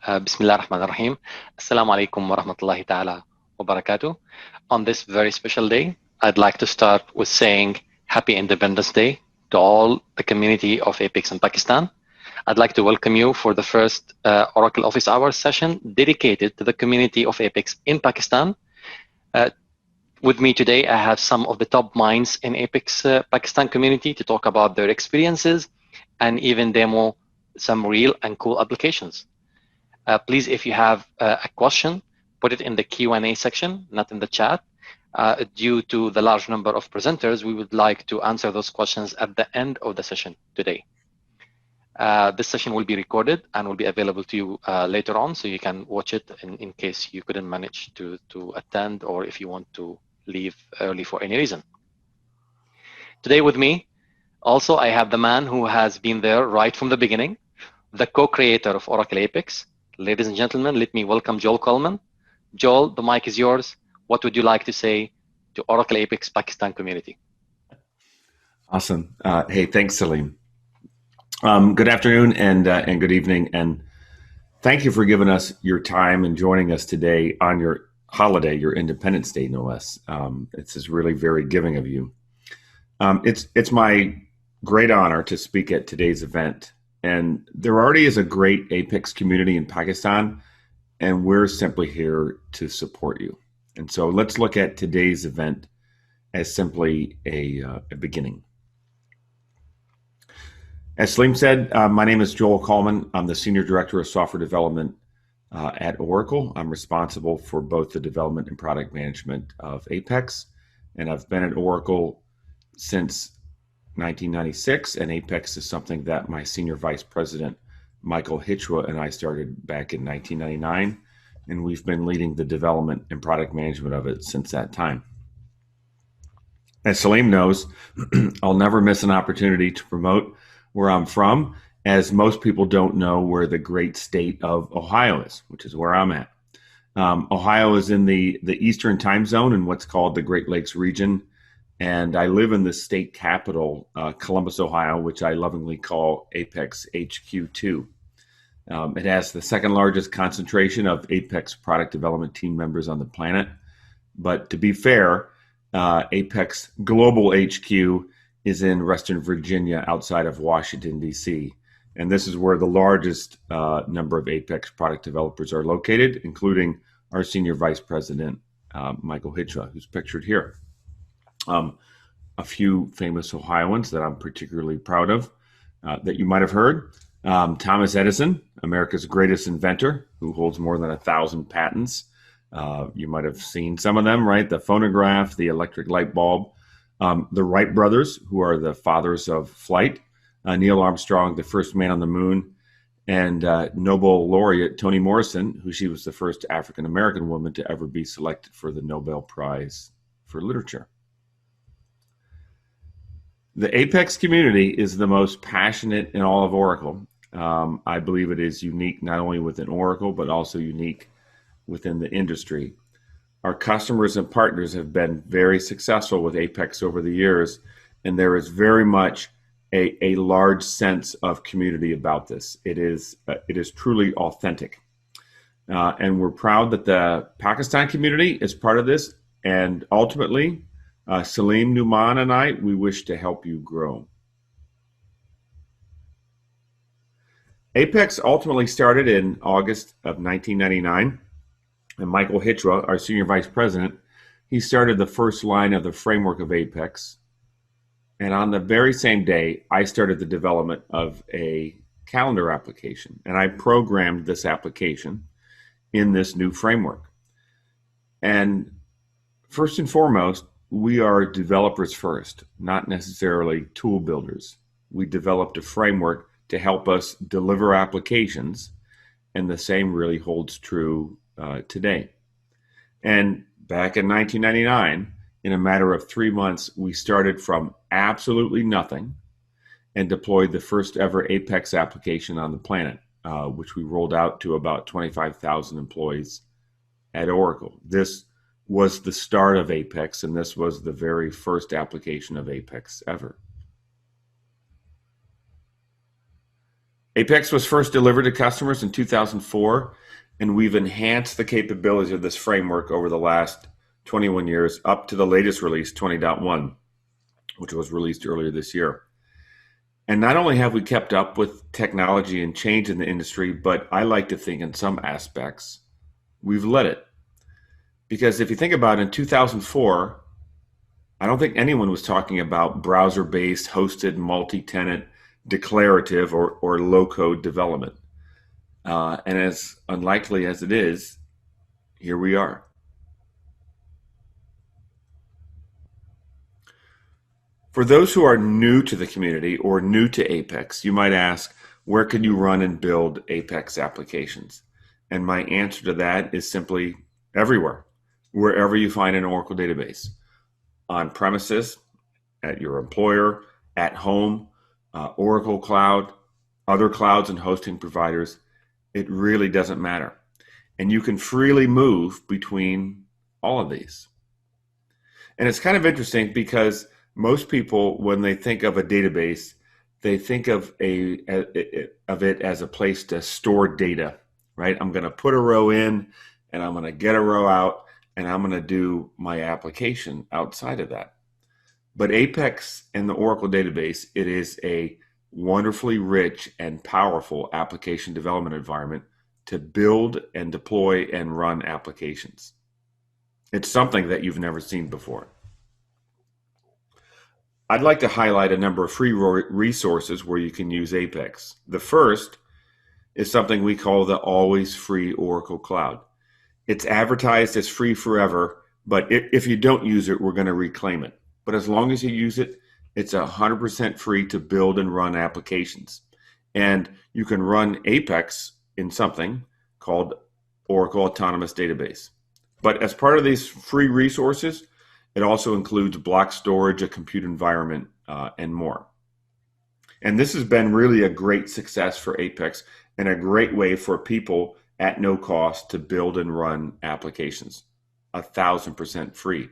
Bismillah ar-Rahman ar-Rahim. Assalamu alaikum wa rahmatullahi ta'ala wa barakatuh. On this very special day, I'd like to start with saying Happy Independence Day to all the community of Apex in Pakistan. I'd like to welcome you for the first Oracle Office Hours session dedicated to the community of Apex in Pakistan. With me today, I have some of the top minds in Apex Pakistan community to talk about their experiences and even demo some real and cool applications. Please, if you have a question, put it in the Q&A section, not in the chat. Due to the large number of presenters, we would like to answer those questions at the end of the session today. This session will be recorded and will be available to you later on, so you can watch it in case you couldn't manage to attend or if you want to leave early for any reason. Today with me, also, I have the man who has been there right from the beginning, the co-creator of Oracle Apex. Ladies and gentlemen, let me welcome Joel Kallman. Joel, the mic is yours. What would you like to say to Oracle Apex Pakistan community? Awesome. Hey, thanks, Salim. Good afternoon and good evening, and thank you for giving us your time and joining us today on your holiday, your Independence Day, no less. This is really very giving of you. It's my great honor to speak at today's event. And there already is a great Apex community in Pakistan, and we're simply here to support you. And so let's look at today's event as simply a beginning. As Salim said, my name is Joel Kallman. I'm the Senior Director of Software Development at Oracle. I'm responsible for both the development and product management of Apex, and I've been at Oracle since 1996, and Apex is something that my Senior Vice President, Michael Hichwa, and I started back in 1999, and we've been leading the development and product management of it since that time. As Salim knows, I'll never miss an opportunity to promote where I'm from, as most people don't know where the great state of Ohio is, which is where I'm at. Ohio is in the Eastern time zone in what's called the Great Lakes region. And I live in the state capital, Columbus, Ohio, which I lovingly call Apex HQ2. It has the second largest concentration of Apex product development team members on the planet. But to be fair, Apex Global HQ is in Western Virginia outside of Washington, D.C. And this is where the largest number of Apex product developers are located, including our Senior Vice President, Michael Hichwa, who's pictured here. A few famous Ohioans that I'm particularly proud of that you might have heard. Thomas Edison, America's greatest inventor, who holds more than 1,000 patents. You might have seen some of them, right? The phonograph, the electric light bulb. The Wright brothers, who are the fathers of flight. Neil Armstrong, the first man on the moon. And Nobel laureate Toni Morrison, who she was the first African-American woman to ever be selected for the Nobel Prize for Literature. The Apex community is the most passionate in all of Oracle. I believe it is unique not only within Oracle, but also unique within the industry. Our customers and partners have been very successful with Apex over the years, and there is very much a large sense of community about this. It is truly authentic. And we're proud that the Pakistan community is part of this, and ultimately, Salim, Numan, and I, we wish to help you grow. Apex ultimately started in August of 1999, and Michael Hichwa, our Senior Vice President, he started the first line of the framework of Apex. And on the very same day, I started the development of a calendar application, and I programmed this application in this new framework. And first and foremost, we are developers first, not necessarily tool builders. We developed a framework to help us deliver applications, and the same really holds true today. And back in 1999, in a matter of 3 months, we started from absolutely nothing and deployed the first ever Apex application on the planet, which we rolled out to about 25,000 employees at Oracle. This was the start of Apex, and this was the very first application of Apex ever. Apex was first delivered to customers in 2004, and we've enhanced the capabilities of this framework over the last 21 years up to the latest release, 20.1, which was released earlier this year. And not only have we kept up with technology and change in the industry, but I like to think in some aspects, we've led it. Because if you think about it, in 2004, I don't think anyone was talking about browser-based, hosted, multi-tenant, declarative, or low-code development. And as unlikely as it is, here we are. For those who are new to the community or new to Apex, you might ask, where can you run and build Apex applications? And my answer to that is simply everywhere, wherever you find an Oracle database. On premises, at your employer, at home, Oracle Cloud, other clouds and hosting providers, it really doesn't matter. And you can freely move between all of these. And it's kind of interesting because most people, when they think of a database, they think of it as a place to store data, right? I'm going to put a row in and I'm going to get a row out and I'm going to do my application outside of that. But Apex and the Oracle database, it is a wonderfully rich and powerful application development environment to build and deploy and run applications. It's something that you've never seen before. I'd like to highlight a number of free resources where you can use Apex. The first is something we call the Always Free Oracle Cloud. It's advertised as free forever, but if you don't use it, we're going to reclaim it. But as long as you use it, it's 100% free to build and run applications. And you can run Apex in something called Oracle Autonomous Database. But as part of these free resources, it also includes block storage, a compute environment, and more. And this has been really a great success for Apex and a great way for people at no cost to build and run applications, 1,000% free.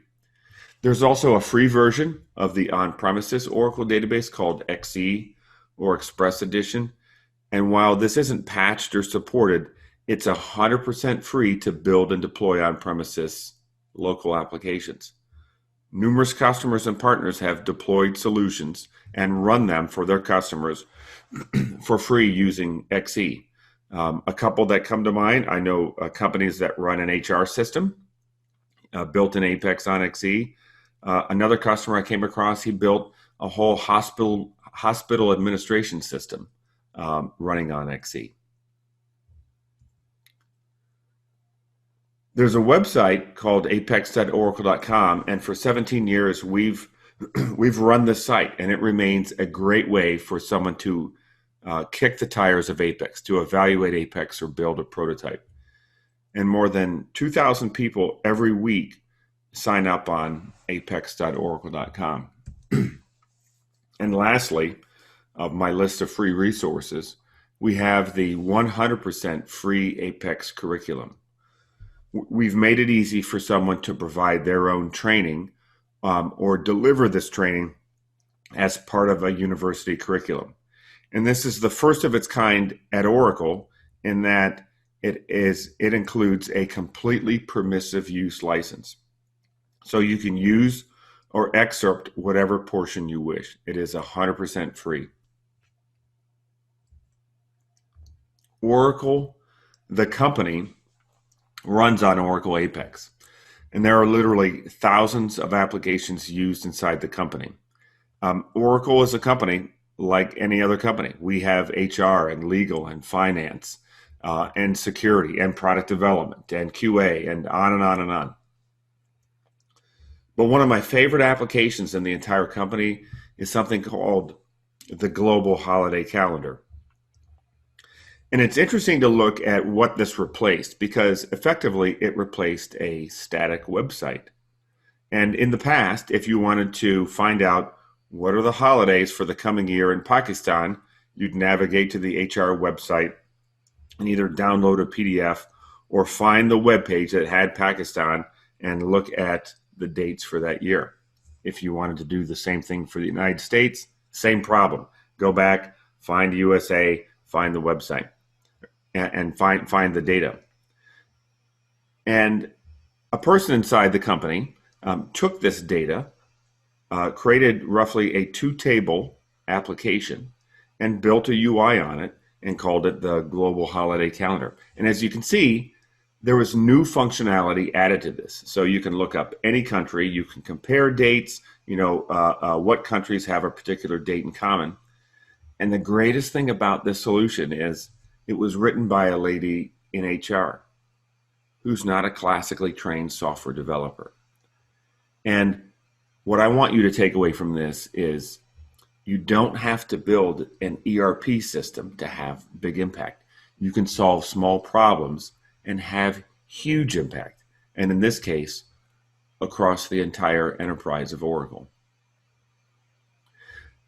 There's also a free version of the on-premises Oracle database called XE or Express Edition. And while this isn't patched or supported, it's 100% free to build and deploy on-premises local applications. Numerous customers and partners have deployed solutions and run them for their customers for free using XE. A couple that come to mind, I know companies that run an HR system built an Apex on XE. Another customer I came across, he built a whole hospital administration system running on XE. There's a website called apex.oracle.com, and for 17 years we've run this site, and it remains a great way for someone to kick the tires of Apex, to evaluate Apex or build a prototype. And more than 2,000 people every week sign up on apex.oracle.com. And lastly, of my list of free resources, we have the 100% free Apex curriculum. We've made it easy for someone to provide their own training or deliver this training as part of a university curriculum. And this is the first of its kind at Oracle in that it includes a completely permissive use license. So you can use or excerpt whatever portion you wish. It is 100% free. Oracle, the company, runs on Oracle Apex. And there are literally thousands of applications used inside the company. Oracle is a company like any other company. We have HR and legal and finance and security and product development and QA and on and on and on. But one of my favorite applications in the entire company is something called the Global Holiday Calendar. And it's interesting to look at what this replaced because effectively it replaced a static website. And in the past, if you wanted to find out what are the holidays for the coming year in Pakistan, you'd navigate to the HR website and either download a PDF or find the web page that had Pakistan and look at the dates for that year. If you wanted to do the same thing for the United States, same problem. Go back, find USA, find the website and find the data. And a person inside the company took this data, created roughly a 2-table application, and built a UI on it and called it the Global Holiday Calendar. And as you can see, there was new functionality added to this. So you can look up any country, you can compare dates, what countries have a particular date in common. And the greatest thing about this solution is it was written by a lady in HR who's not a classically trained software developer. And what I want you to take away from this is you don't have to build an ERP system to have big impact. You can solve small problems and have huge impact. And in this case, across the entire enterprise of Oracle.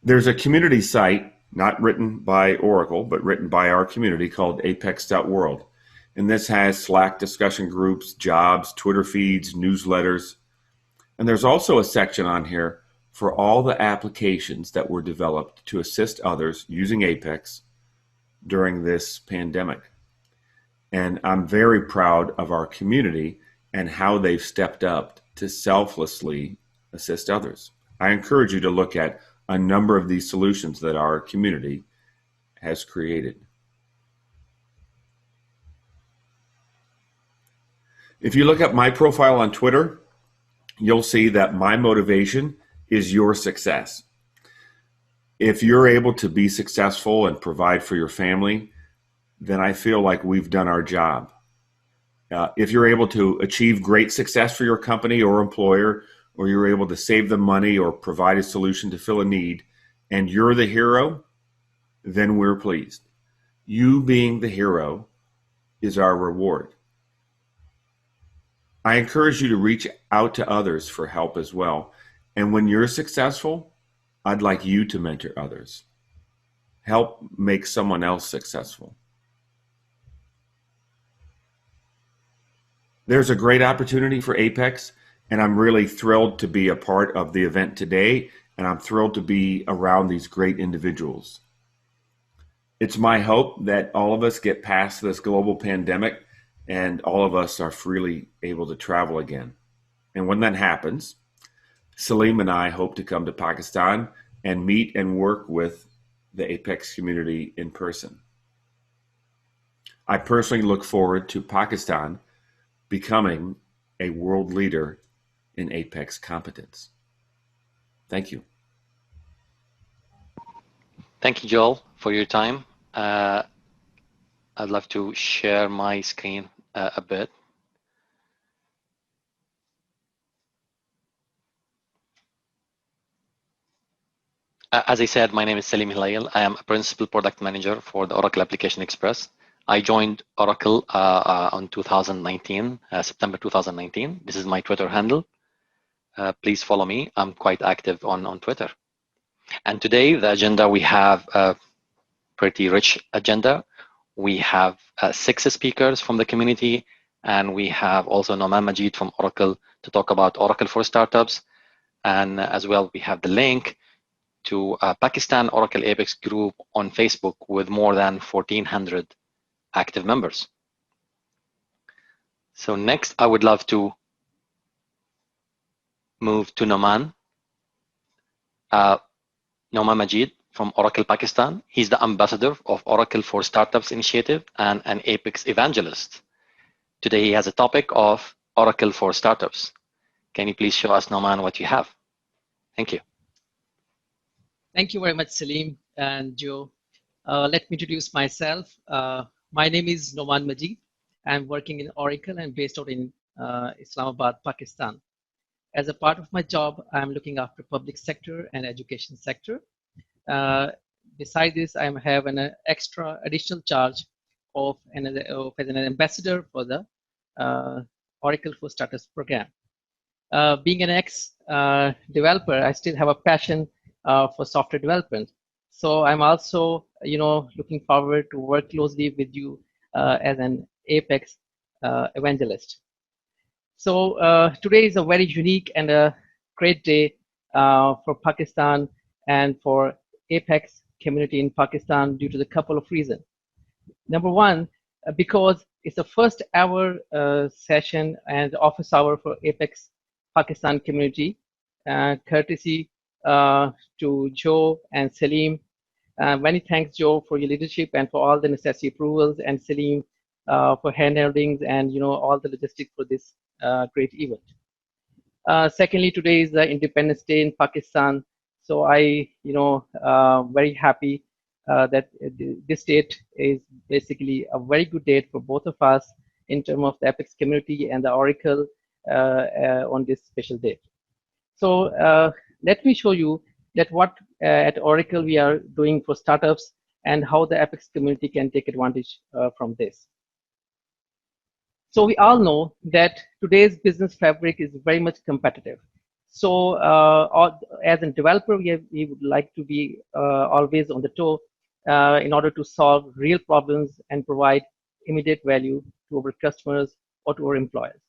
There's a community site, not written by Oracle, but written by our community called apex.world. And this has Slack discussion groups, jobs, Twitter feeds, newsletters. And there's also a section on here for all the applications that were developed to assist others using Apex during this pandemic. And I'm very proud of our community and how they've stepped up to selflessly assist others. I encourage you to look at a number of these solutions that our community has created. If you look at my profile on Twitter, you'll see that my motivation is your success. If you're able to be successful and provide for your family, then I feel like we've done our job. If you're able to achieve great success for your company or employer, or you're able to save them money or provide a solution to fill a need, and you're the hero, then we're pleased. You being the hero is our reward. I encourage you to reach out to others for help as well. And when you're successful, I'd like you to mentor others. Help make someone else successful. There's a great opportunity for Apex, and I'm really thrilled to be a part of the event today, and I'm thrilled to be around these great individuals. It's my hope that all of us get past this global pandemic and all of us are freely able to travel again. And when that happens, Salim and I hope to come to Pakistan and meet and work with the Apex community in person. I personally look forward to Pakistan becoming a world leader in Apex competence. Thank you. Thank you, Joel, for your time. I'd love to share my screen a bit. As I said, my name is Salim Hlayel. I am a Principal Product Manager for the Oracle Application Express. I joined Oracle on 2019, September 2019. This is my Twitter handle. Please follow me. I'm quite active on Twitter. And today, the agenda, we have a pretty rich agenda. We have 6 speakers from the community, and we have also Numan Majeed from Oracle to talk about Oracle for Startups. And as well, we have the link to Pakistan Oracle Apex group on Facebook with more than 1,400 active members. So next, I would love to move to Numan. Numan Majeed from Oracle Pakistan. He's the ambassador of Oracle for Startups initiative and an Apex evangelist. Today, he has a topic of Oracle for Startups. Can you please show us, Numan, what you have? Thank you. Thank you very much, Salim and Joe. Let me introduce myself. My name is Numan Majeed. I'm working in Oracle and based out in Islamabad, Pakistan. As a part of my job, I'm looking after public sector and education sector. Besides this, I have an extra additional charge of as an ambassador for the Oracle for Startups program. Being an ex-developer, I still have a passion for software development. So I'm also, looking forward to work closely with you as an Apex evangelist. So today is a very unique and a great day for Pakistan and for Apex community in Pakistan due to the couple of reasons. Number one, because it's the first ever session and office hour for Apex Pakistan community, courtesy to Joe and Salim. Many thanks, Joe, for your leadership and for all the necessary approvals, and Salim for handholdings and all the logistics for this great event. Secondly, today is the Independence Day in Pakistan, so I, very happy that this date is basically a very good date for both of us in terms of the Apex community and the Oracle on this special date. So let me show you that what at Oracle we are doing for startups and how the Apex community can take advantage from this. So we all know that today's business fabric is very much competitive. So as a developer, we would like to be always on the toe in order to solve real problems and provide immediate value to our customers or to our employers.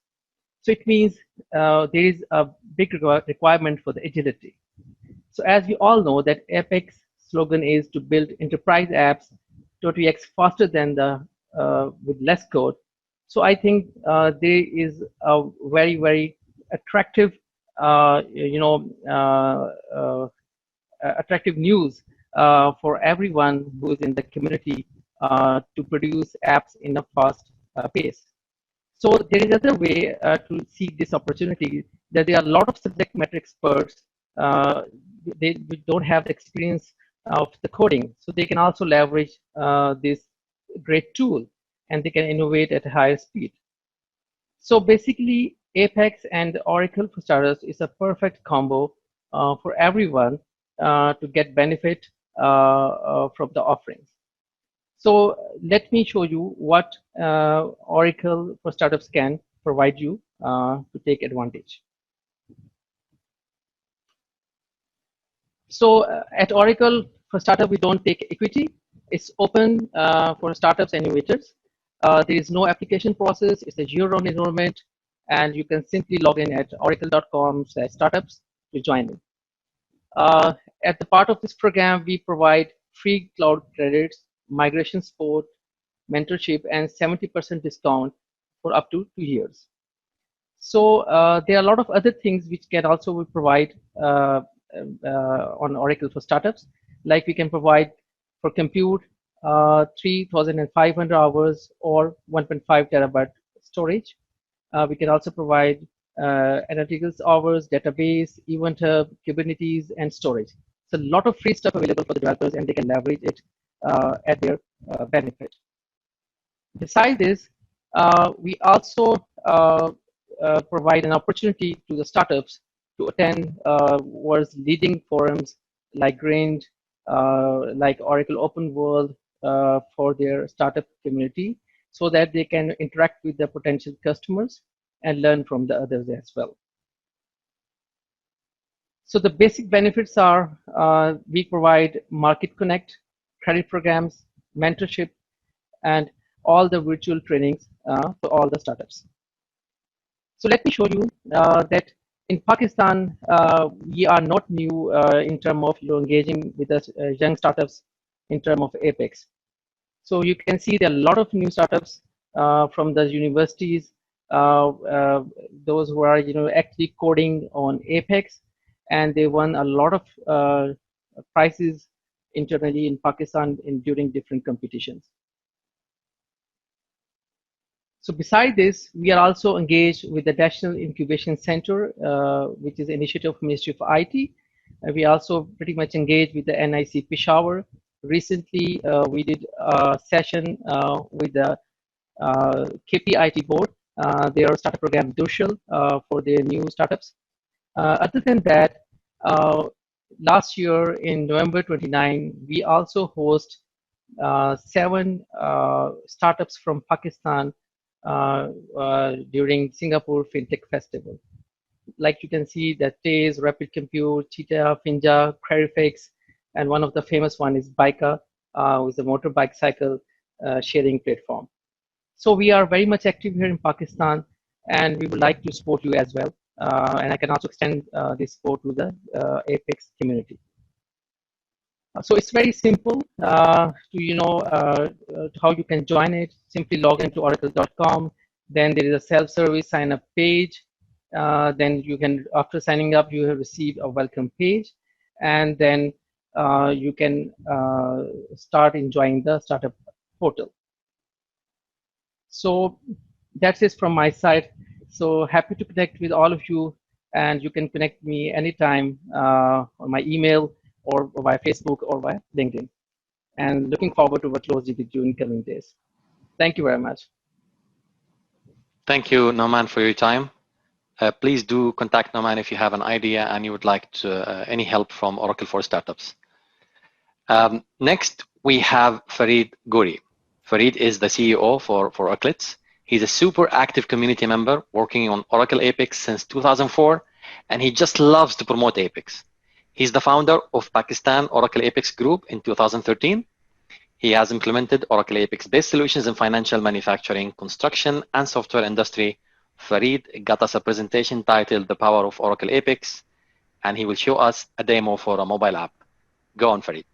So it means there is a big requirement for the agility. So as we all know that Apex slogan is to build enterprise apps 20x faster than the with less code. So I think there is a very, very attractive, attractive news for everyone who is in the community to produce apps in a fast pace. So there is another way to see this opportunity, that there are a lot of subject matter experts. They don't have the experience of the coding, so they can also leverage this great tool, and they can innovate at a higher speed. So basically, Apex and Oracle for Starters is a perfect combo for everyone to get benefit from the offerings. So let me show you what Oracle for Startups can provide you to take advantage. So at Oracle for Startup, we don't take equity. It's open for startups and innovators. There is no application process. It's a zero-round enrollment, and you can simply log in at oracle.com/startups to join in. At the part of this program, we provide free cloud credits, migration support, mentorship, and 70% discount for up to 2 years. So there are a lot of other things which can also provide on Oracle for Startups. Like we can provide for compute 3,500 hours or 1.5 terabyte storage. We can also provide analytics hours, database, event hub, Kubernetes, and storage. So a lot of free stuff available for the developers, and they can leverage it at their benefit. Besides this, we also provide an opportunity to the startups to attend world's leading forums like Grind, like Oracle Open World for their startup community, so that they can interact with the potential customers and learn from the others as well. So the basic benefits are we provide market connect, credit programs, mentorship, and all the virtual trainings for all the startups. So let me show you that in Pakistan, we are not new in terms of engaging with the young startups in terms of Apex. So you can see there are a lot of new startups from the universities, those who are actually coding on Apex, and they won a lot of prizes internally in Pakistan during different competitions. So beside this, we are also engaged with the National Incubation Center, which is an initiative of Ministry of IT. We also pretty much engaged with the NIC Peshawar. Recently, we did a session with the KPIT board, their startup program Durshal for their new startups. Other than that, last year in November 29, we also host 7 startups from Pakistan during Singapore FinTech Festival. Like you can see that Taze, Rapid Compute, Cheetah, Finja, Clarifix, and one of the famous one is Bika, with the motorbike cycle sharing platform. So we are very much active here in Pakistan, and we would like to support you as well. And I can also extend this support to the Apex community. So it's very simple how you can join it. Simply log into oracle.com. Then there is a self-service sign-up page. Then you can, after signing up, you have received a welcome page, and then you can start enjoying the startup portal. So that's it from my side. So happy to connect with all of you, and you can connect me anytime on my email or via Facebook or via LinkedIn. And looking forward to work closely with you in coming days. Thank you very much. Thank you, Numan, for your time. Please do contact Numan if you have an idea and you would like any help from Oracle for Startups. Next, we have Farid Ghori. Farid is the CEO for Oraclets. He's a super active community member working on Oracle Apex since 2004, and he just loves to promote Apex. He's the founder of Pakistan Oracle Apex Group in 2013. He has implemented Oracle Apex-based solutions in financial, manufacturing, construction, and software industry. Farid got us a presentation titled The Power of Oracle Apex, and he will show us a demo for a mobile app. Go on, Farid.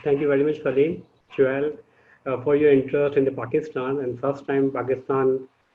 Thank you very much, Salim Hlayel, for your interest in the Pakistan. And first time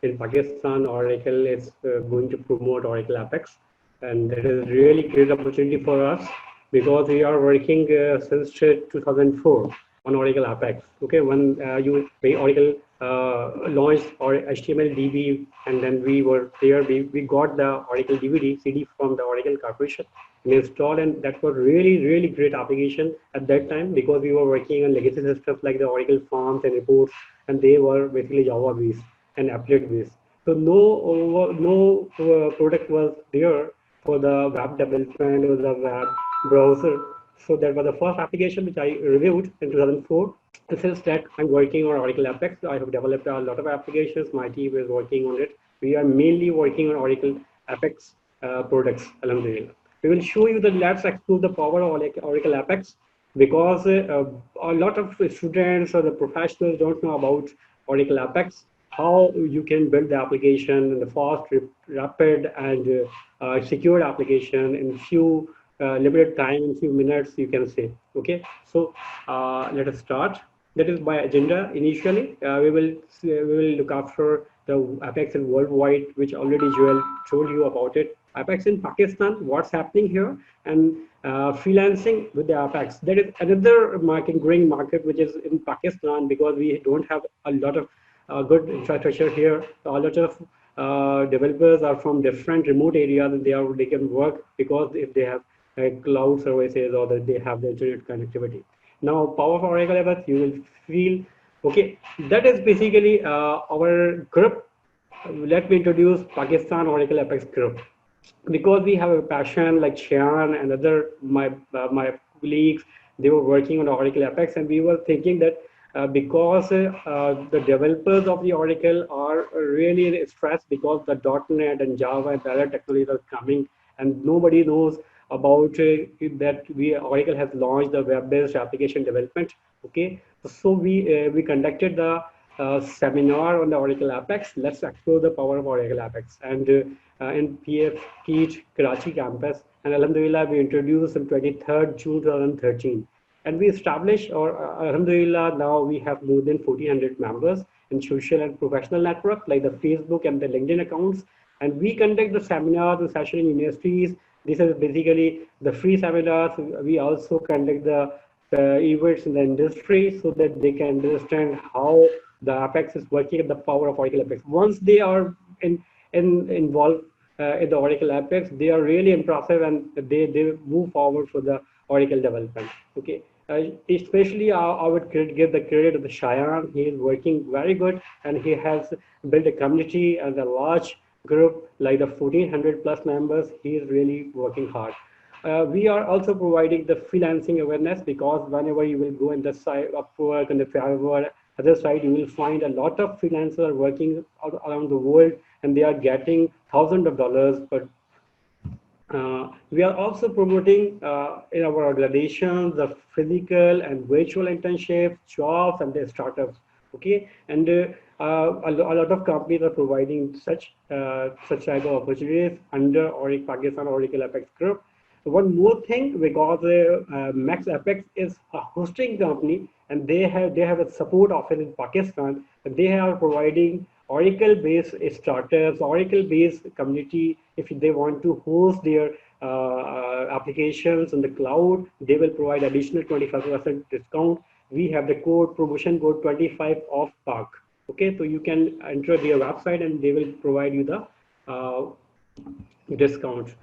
in Pakistan, Oracle is going to promote Oracle Apex. And that is really great opportunity for us because we are working since 2004 on Oracle Apex. Okay, when Oracle launched our HTML-DB, and then we were there, we got the Oracle DVD CD from the Oracle Corporation and installed, and that was really great application at that time because we were working on legacy systems like the Oracle Forms and reports, and they were basically Java based and applet based. So no product was there for the web development or the web browser. So that was the first application which I reviewed in 2004. And since that, I'm working on Oracle Apex. I have developed a lot of applications. My team is working on it. We are mainly working on Oracle Apex products. Alhamdulillah. We will show you the let's explore the power of Oracle Apex because a lot of students or the professionals don't know about Oracle Apex, how you can build the application in the fast, rapid, and secure application in few limited time, in few minutes, you can say. Okay, so let us start. That is my agenda. Initially, we will look after the Apex in worldwide, which already Joel told you about it. Apex in Pakistan, what's happening here, and freelancing with the Apex. That is another growing market, which is in Pakistan because we don't have a lot of good infrastructure here. A lot of developers are from different remote areas, and they can work because if they have cloud services or that they have the internet connectivity. Now, power of Oracle Apex, you will feel okay. That is basically our group. Let me introduce Pakistan Oracle Apex group because we have a passion like Shayan and other my colleagues. They were working on Oracle Apex, and we were thinking that because the developers of the Oracle are really stressed because the .NET and Java and other technologies are coming, and nobody knows about that Oracle has launched the web-based application development. Okay, so we conducted the seminar on the Oracle Apex. Let's explore the power of Oracle Apex, and in PF Keat Karachi campus, and Alhamdulillah we introduced on 23rd June 2013. And we established, or Alhamdulillah, now we have more than 1,400 members in social and professional network like the Facebook and the LinkedIn accounts. And we conduct the seminars and sessions in universities. This is basically the free seminars. We also conduct the events in the industry so that they can understand how the Apex is working and the power of Oracle Apex. Once they are involved in the Oracle Apex, they are really impressive and they move forward for the Oracle development. Okay. Especially I would give the credit to the Shayan. He is working very good, and he has built a community and a large group like the 1,400 plus members. He is really working hard. We are also providing the freelancing awareness because whenever you will go in the site Upwork and the Fiverr other side, you will find a lot of freelancers working around the world, and they are getting thousands of dollars per. We are also promoting in our organization the physical and virtual internships, jobs, and the startups. Okay, and a lot of companies are providing such type of opportunities under Pakistan Oracle Apex Group. One more thing, because Max Apex is a hosting company, and they have a support office in Pakistan. And they are providing Oracle-based startups, Oracle-based community. If they want to host their applications in the cloud, they will provide additional 25% discount. We have the promotion code 25 off park. Okay, so you can enter their website and they will provide you the discount.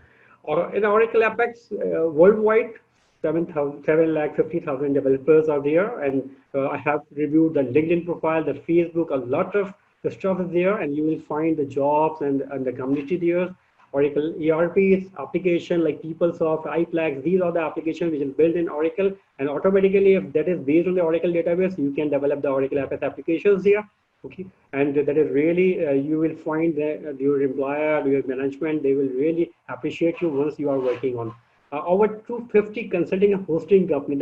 Or in Oracle Apex, worldwide, 750,000 developers are there, and I have reviewed the LinkedIn profile, the Facebook, a lot of the stuff is there, and you will find the jobs and the community there. Oracle ERPs, application like PeopleSoft, iPlex, these are the applications which is built in Oracle, and automatically, if that is based on the Oracle database, you can develop the Oracle Apex applications there. Okay, and that is really you will find that your employer, your management, they will really appreciate you once you are working on over 250 consulting and hosting company.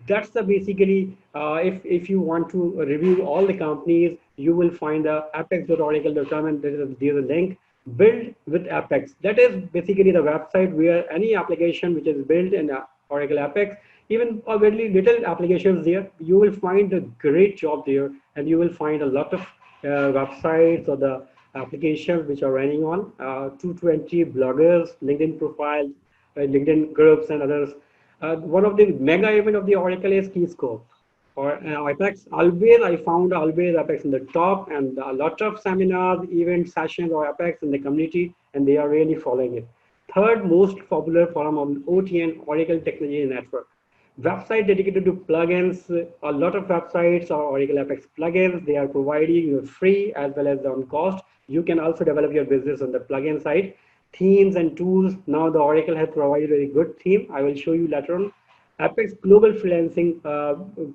That's the basically if you want to review all the companies, you will find the apex.oracle.com, and there's a link build with Apex. That is basically the website where any application which is built in Oracle Apex, even a very little applications there, you will find a great job there, and you will find a lot of websites or the applications which are running on 220 bloggers, LinkedIn profiles, LinkedIn groups, and others. One of the mega event of the Oracle is Keyscope or Apex. Always I found always Apex in the top, and a lot of seminars, event sessions or Apex in the community, and they are really following it. Third most popular forum on OTN, Oracle Technology Network. Website dedicated to plugins. A lot of websites are Oracle Apex plugins. They are providing you free as well as on cost. You can also develop your business on the plugin side. Themes and tools. Now the Oracle has provided a very good theme. I will show you later on. Apex Global Freelancing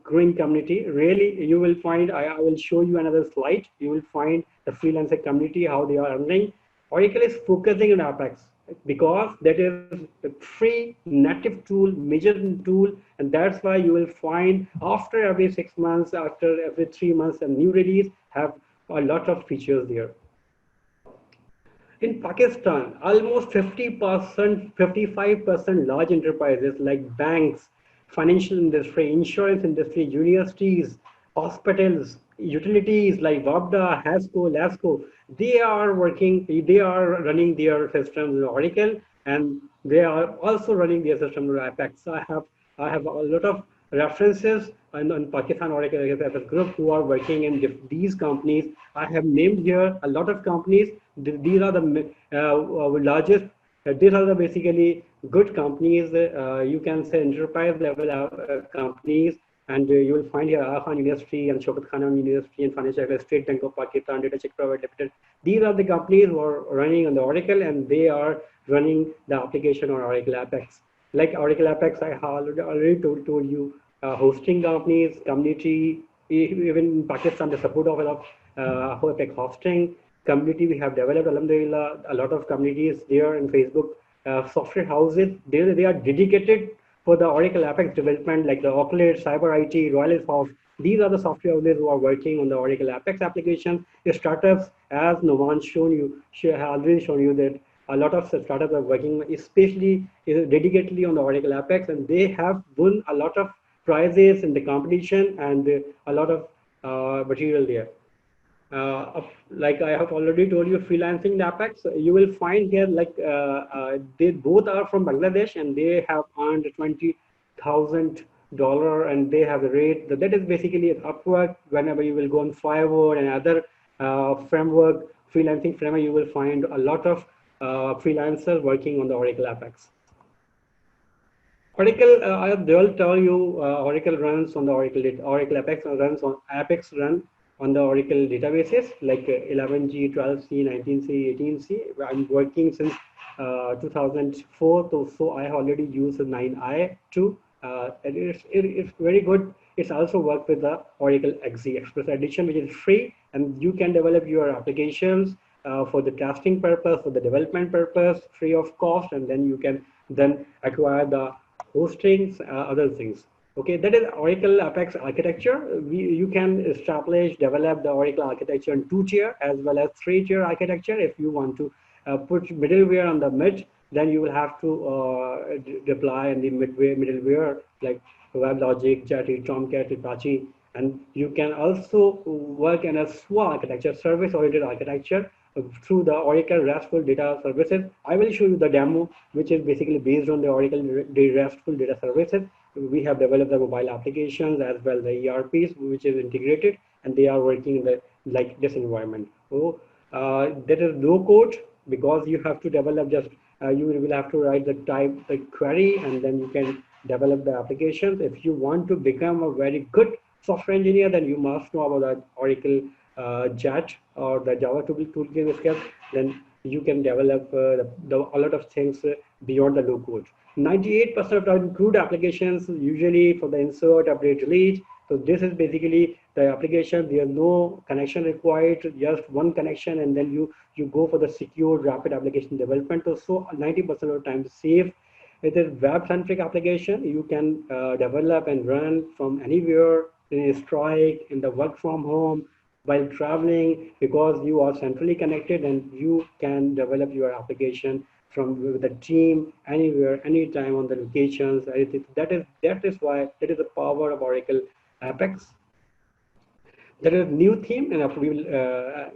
growing community. Really, you will find, I will show you another slide. You will find the freelancer community, how they are running. Oracle is focusing on Apex because that is a free native tool, major tool, and that's why you will find after every 6 months, after every 3 months, a new release have a lot of features there. In Pakistan, almost 50%, 55% large enterprises like banks, financial industry, insurance industry, universities, hospitals, utilities like WABDA, HASCO, LASCO, they are running their systems in Oracle, and they are also running their system in Apex. I have a lot of references on Pakistan Oracle Apex group who are working in these companies. I have named here a lot of companies. These are the largest. These are the basically good companies. You can say enterprise level companies, and you will find here Khan University and Shaukat Khanum University and Financial State Bank of Pakistan, Data Check Private Limited. These are the companies who are running on the Oracle, and they are running the application on Oracle Apex. Like Oracle Apex, I already told you, hosting companies, community, even in Pakistan, the support of Apex hosting community we have developed, alhamdulillah, a lot of communities there in Facebook, software houses, they are dedicated for the Oracle Apex development, like the Oakland, Cyber IT, Royal Soft. These are the software houses who are working on the Oracle Apex application. The startups, as Numan already shown you that a lot of startups are working, especially dedicatedly on the Oracle Apex, and they have won a lot of prizes in the competition and a lot of material there. Like I have already told you, freelancing the Apex, you will find here like they both are from Bangladesh, and they have earned $20,000, and they have the rate that is basically an Upwork. Whenever you will go on Fiverr and other freelancing framework, you will find a lot of freelancers working on the Oracle Apex. Oracle, I will tell you, Oracle runs on the Oracle Apex runs on Apex run on the Oracle databases like 11G, 12C, 19C, 18C. I'm working since 2004, so I already used 9i too. It's very good. It's also worked with the Oracle XE Express Edition, which is free, and you can develop your applications for the testing purpose, for the development purpose, free of cost, and then you can then acquire the hostings, other things. Okay, that is Oracle Apex architecture. You can establish, develop the Oracle architecture in 2-tier as well as 3-tier architecture if you want to put middleware on the mid, then you will have to deploy in the middleware like WebLogic, Jetty, Tomcat, Apache, and you can also work in a SWA architecture, service-oriented architecture, through the Oracle RESTful data services. I will show you the demo, which is basically based on the Oracle RESTful data services. We have developed the mobile applications as well the ERPs, which is integrated, and they are working in the like this environment. So there is no code because you have to develop just you will have to write the query, and then you can develop the applications. If you want to become a very good software engineer, then you must know about the Oracle JAT or the Java toolkit skills. Then you can develop a lot of things beyond the low code. 98% of the crude applications usually for the insert, update, delete. So this is basically the application. There's no connection required, just one connection, and then you go for the secure rapid application development. So 90% of the time safe. It is web-centric application. You can develop and run from anywhere in a strike, in the work from home, while traveling, because you are centrally connected and you can develop your application from the team anywhere, anytime on the locations. That is why that is the power of Oracle Apex. There is new theme and we will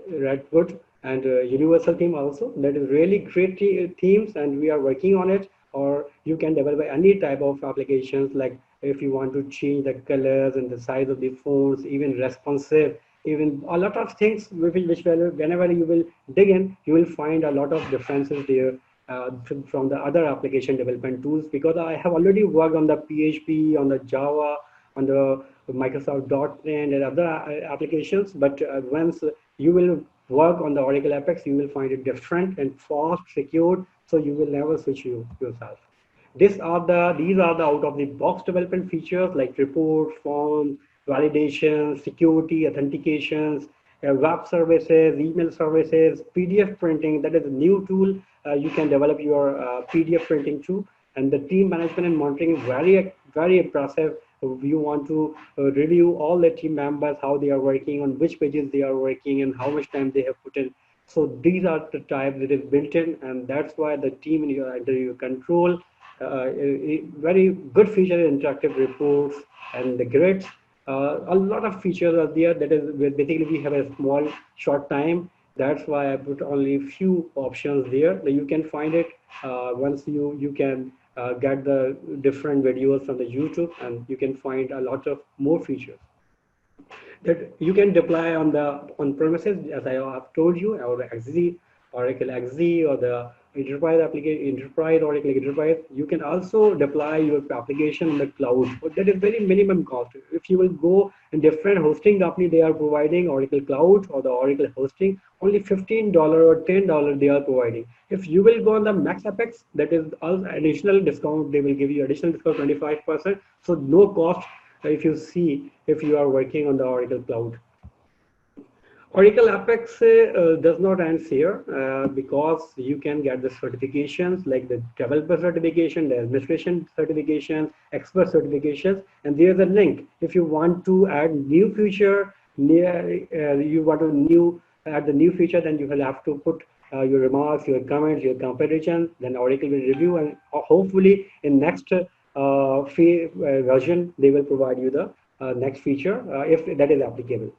Redwood and universal theme also. That is really great themes, and we are working on it. Or you can develop any type of applications, like if you want to change the colors and the size of the fonts, even responsive, even a lot of things which whenever you will dig in, you will find a lot of differences there from the other application development tools, because I have already worked on the PHP, on the Java, on the Microsoft .NET and other applications. But once you will work on the Oracle Apex, you will find it different and fast, secured, so you will never switch yourself. These are the out of the box development features like report, form, validation, security, authentications, web services, email services, PDF printing. That is a new tool. You can develop your PDF printing too. And the team management and monitoring is very impressive. You want to review all the team members, how they are working, on which pages they are working, and how much time they have put in. So these are the types that is built in, and that's why the team under your control. A very good feature is interactive reports and the grids. A lot of features are there. That is basically we have a small short time. That's why I put only few options there. You can find it once you can get the different videos from the YouTube, and you can find a lot of more features that you can deploy on the on-premises, as I have told you, or the XZ, Oracle XZ, or the enterprise application, enterprise Oracle Enterprise. You can also deploy your application in the cloud, but that is very minimum cost. If you will go in different hosting company, they are providing Oracle Cloud or the Oracle hosting, only $15 or $10 they are providing. If you will go on the Max Apex, that is also additional discount. They will give you additional discount 25%. So no cost if you see if you are working on the Oracle Cloud. Oracle Apex does not end here because you can get the certifications like the developer certification, the administration certification, expert certifications, and there's a link. If you want to add new feature, you want to add the new feature, then you will have to put your remarks, your comments, your comparison. Then Oracle will review, and hopefully in next version they will provide you the next feature if that is applicable.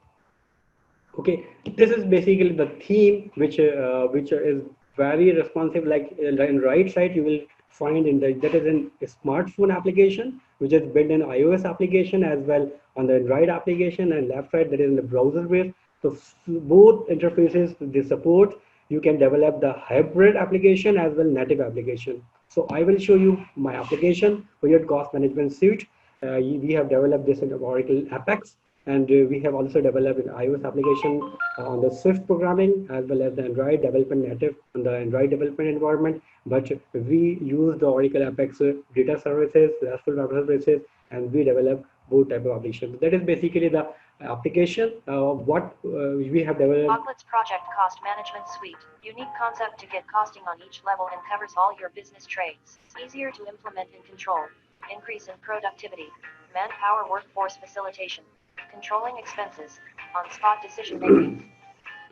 Okay, this is basically the theme which is very responsive. Like in right side, you will find that is in a smartphone application, which is built in iOS application as well on the Android application, and left side that is in the browser base. So both interfaces they support. You can develop the hybrid application as well native application. So I will show you my application for your cost management suite. We have developed this in Oracle Apex. And we have also developed an iOS application on the Swift programming as well as the Android development native on the Android development environment. But we use the Oracle Apex data services, RESTful web services, and we develop both type of applications. That is basically the application. What we have developed. Chocolate's Project Cost Management Suite. Unique concept to get costing on each level and covers all your business trades. Easier to implement and control. Increase in productivity. Manpower workforce facilitation. Controlling expenses, on-spot decision-making.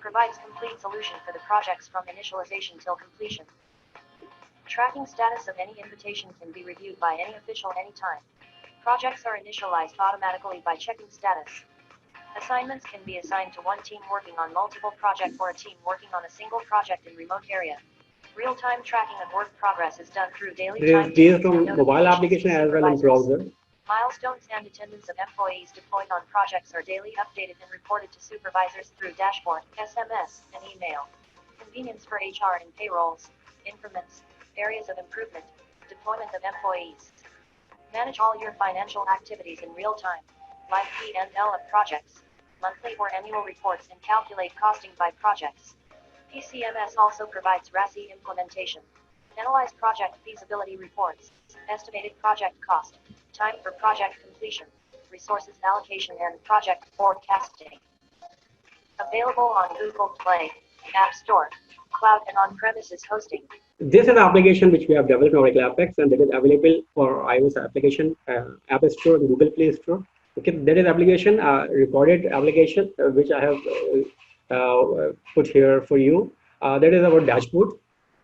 Provides complete solution for the projects from initialization till completion. Tracking status of any invitation can be reviewed by any official anytime. Projects are initialized automatically by checking status. Assignments can be assigned to one team working on multiple projects or a team working on a single project in remote area. Real-time tracking of work progress is done through daily time Based on mobile application as well as browser. Milestones and attendance of employees deployed on projects are daily updated and reported to supervisors through dashboard, SMS, and email. Convenience for HR and payrolls. Increments. Areas of improvement. Deployment of employees. Manage all your financial activities in real time. Live P&L of projects. Monthly or annual reports and calculate costing by projects. PCMS also provides RASI implementation. Analyze project feasibility reports. Estimated project cost. Time for project completion. Resources allocation and project forecasting. Available on Google Play, App Store, cloud and on-premises hosting. This is an application which we have developed in Oracle Apex, and that is available for iOS application, App Store and Google Play Store. Okay, that is application, recorded application, which I have put here for you. That is our dashboard.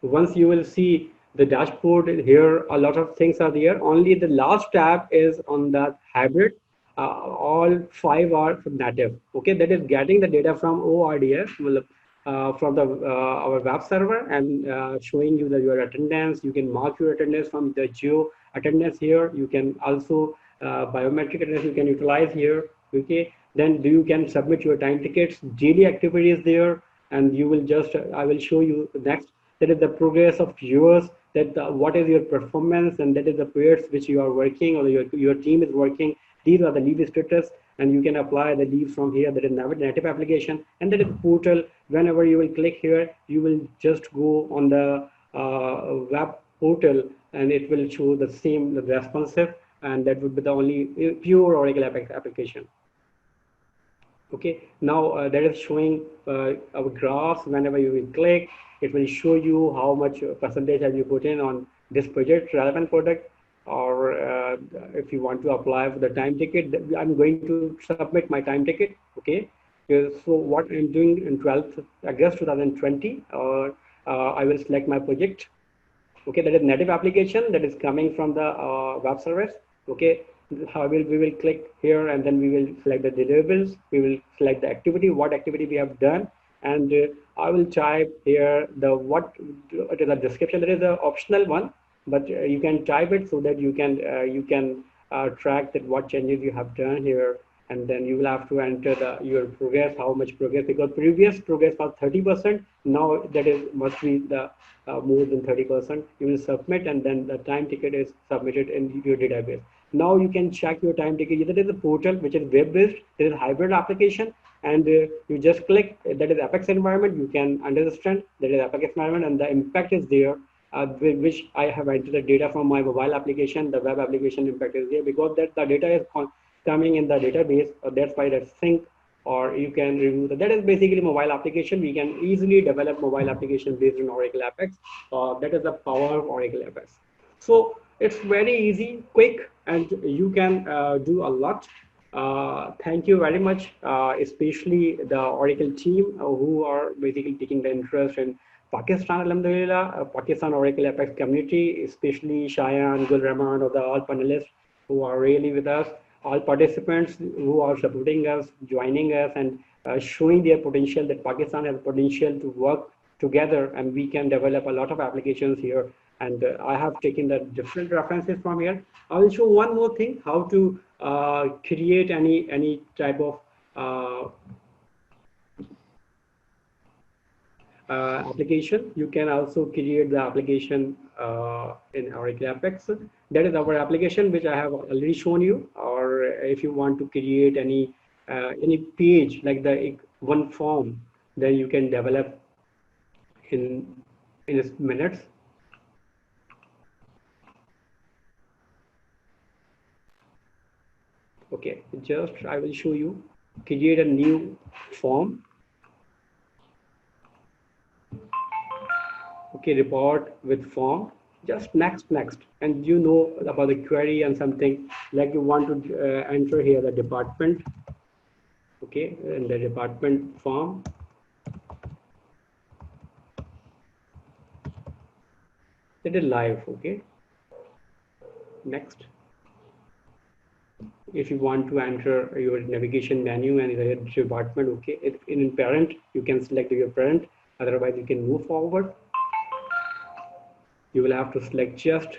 Once you will see the dashboard here, a lot of things are there. Only the last tab is on the hybrid. All 5 are native. Okay, that is getting the data from ORDS, from the our web server, and showing you your attendance. You can mark your attendance from the geo attendance here. You can also biometric attendance you can utilize here. Okay, then you can submit your time tickets, daily activities there, and you will just I will show you next. That is the progress of yours, that what is your performance, and that is the periods which you are working or your team is working. These are the leave status, and you can apply the leaves from here. That is native application, and that is portal. Whenever you will click here, you will just go on the web portal, and it will show the same responsive, and that would be the only pure Oracle Apex application. Okay, now that is showing our graphs. Whenever you will click, it will show you how much percentage have you put in on this project, relevant product, or if you want to apply for the time ticket. I'm going to submit my time ticket. Okay, so what I'm doing in 12th August 2020, I will select my project. Okay, that is native application that is coming from the web service. Okay, we will click here, and then we will select the deliverables. We will select the activity, what activity we have done, and I will type here it is a description. That is an optional one, but you can type it so that you can track that what changes you have done here, and then you will have to enter your progress, how much progress, because previous progress was 30%. Now that is must be the more than 30%. You will submit, and then the time ticket is submitted in your database. Now you can check your time ticket. That is a portal which is web-based. It is a hybrid application, and you just click. That is Apex environment. You can understand that is Apex environment, and the impact is there, which I have entered the data from my mobile application. The web application impact is there because that the data is coming in the database. That's why that's sync, or you can review that. That is basically mobile application. We can easily develop mobile application based on Oracle Apex. That is the power of Oracle Apex. So it's very easy, quick, and you can do a lot. Thank you very much, especially the Oracle team who are basically taking the interest in Pakistan, alhamdulillah, Pakistan Oracle Apex community, especially Shayan, Gul Rehman, or the all panelists who are really with us, all participants who are supporting us, joining us, and showing their potential, that Pakistan has potential to work together, and we can develop a lot of applications here. And I have taken the different references from here. I will show one more thing, how to create any type of application. You can also create the application in Oracle Apex. That is our application, which I have already shown you. Or if you want to create any page like the one form, then you can develop in minutes. Okay, just I will show you. Create a new form. Okay, report with form. Just next, and you know about the query and something like you want to enter here the department. Okay, in the department form, It is live. Okay. Next. If you want to enter your navigation menu and the department, okay, if in parent, you can select your parent. Otherwise, you can move forward. You will have to select just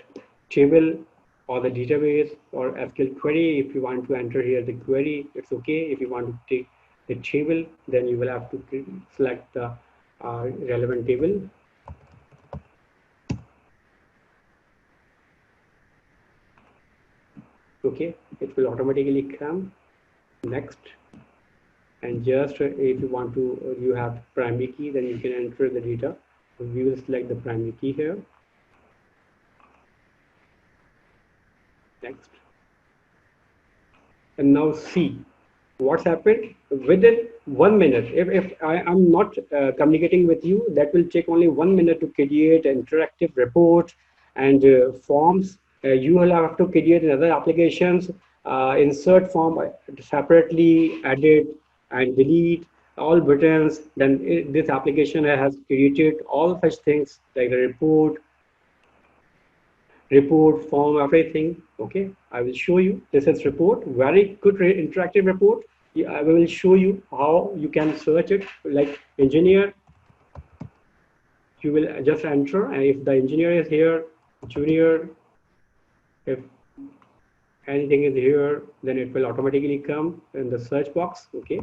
table or the database or SQL query. If you want to enter here the query, it's okay. If you want to take the table, then you will have to select the relevant table. Okay, it will automatically come. Next. And just if you want to, you have primary key, then you can enter the data. We will select the primary key here. Next. And now see what's happened within 1 minute. If I am not communicating with you, that will take only 1 minute to create interactive reports and forms. You will have to create another applications, insert form separately, edit and delete all buttons. Then this application has created all such things like the report form, everything. Okay, I will show you. This is report, very good interactive report. I will show you how you can search it. Like engineer, you will just enter, and if the engineer is here, junior, if anything is here, then it will automatically come in the search box. Okay,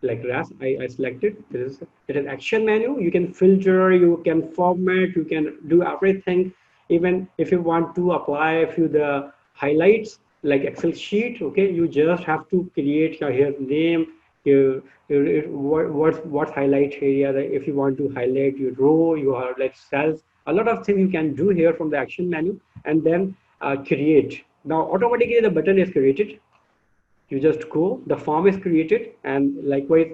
like Riaz, I selected. It is action menu. You can filter, you can format, you can do everything. Even if you want to apply a few the highlights like Excel sheet, okay, you just have to create your name, what highlight area. If you want to highlight your row, you highlight cells. A lot of things you can do here from the action menu, and then create. Now automatically the button is created. You just go, the form is created, and likewise,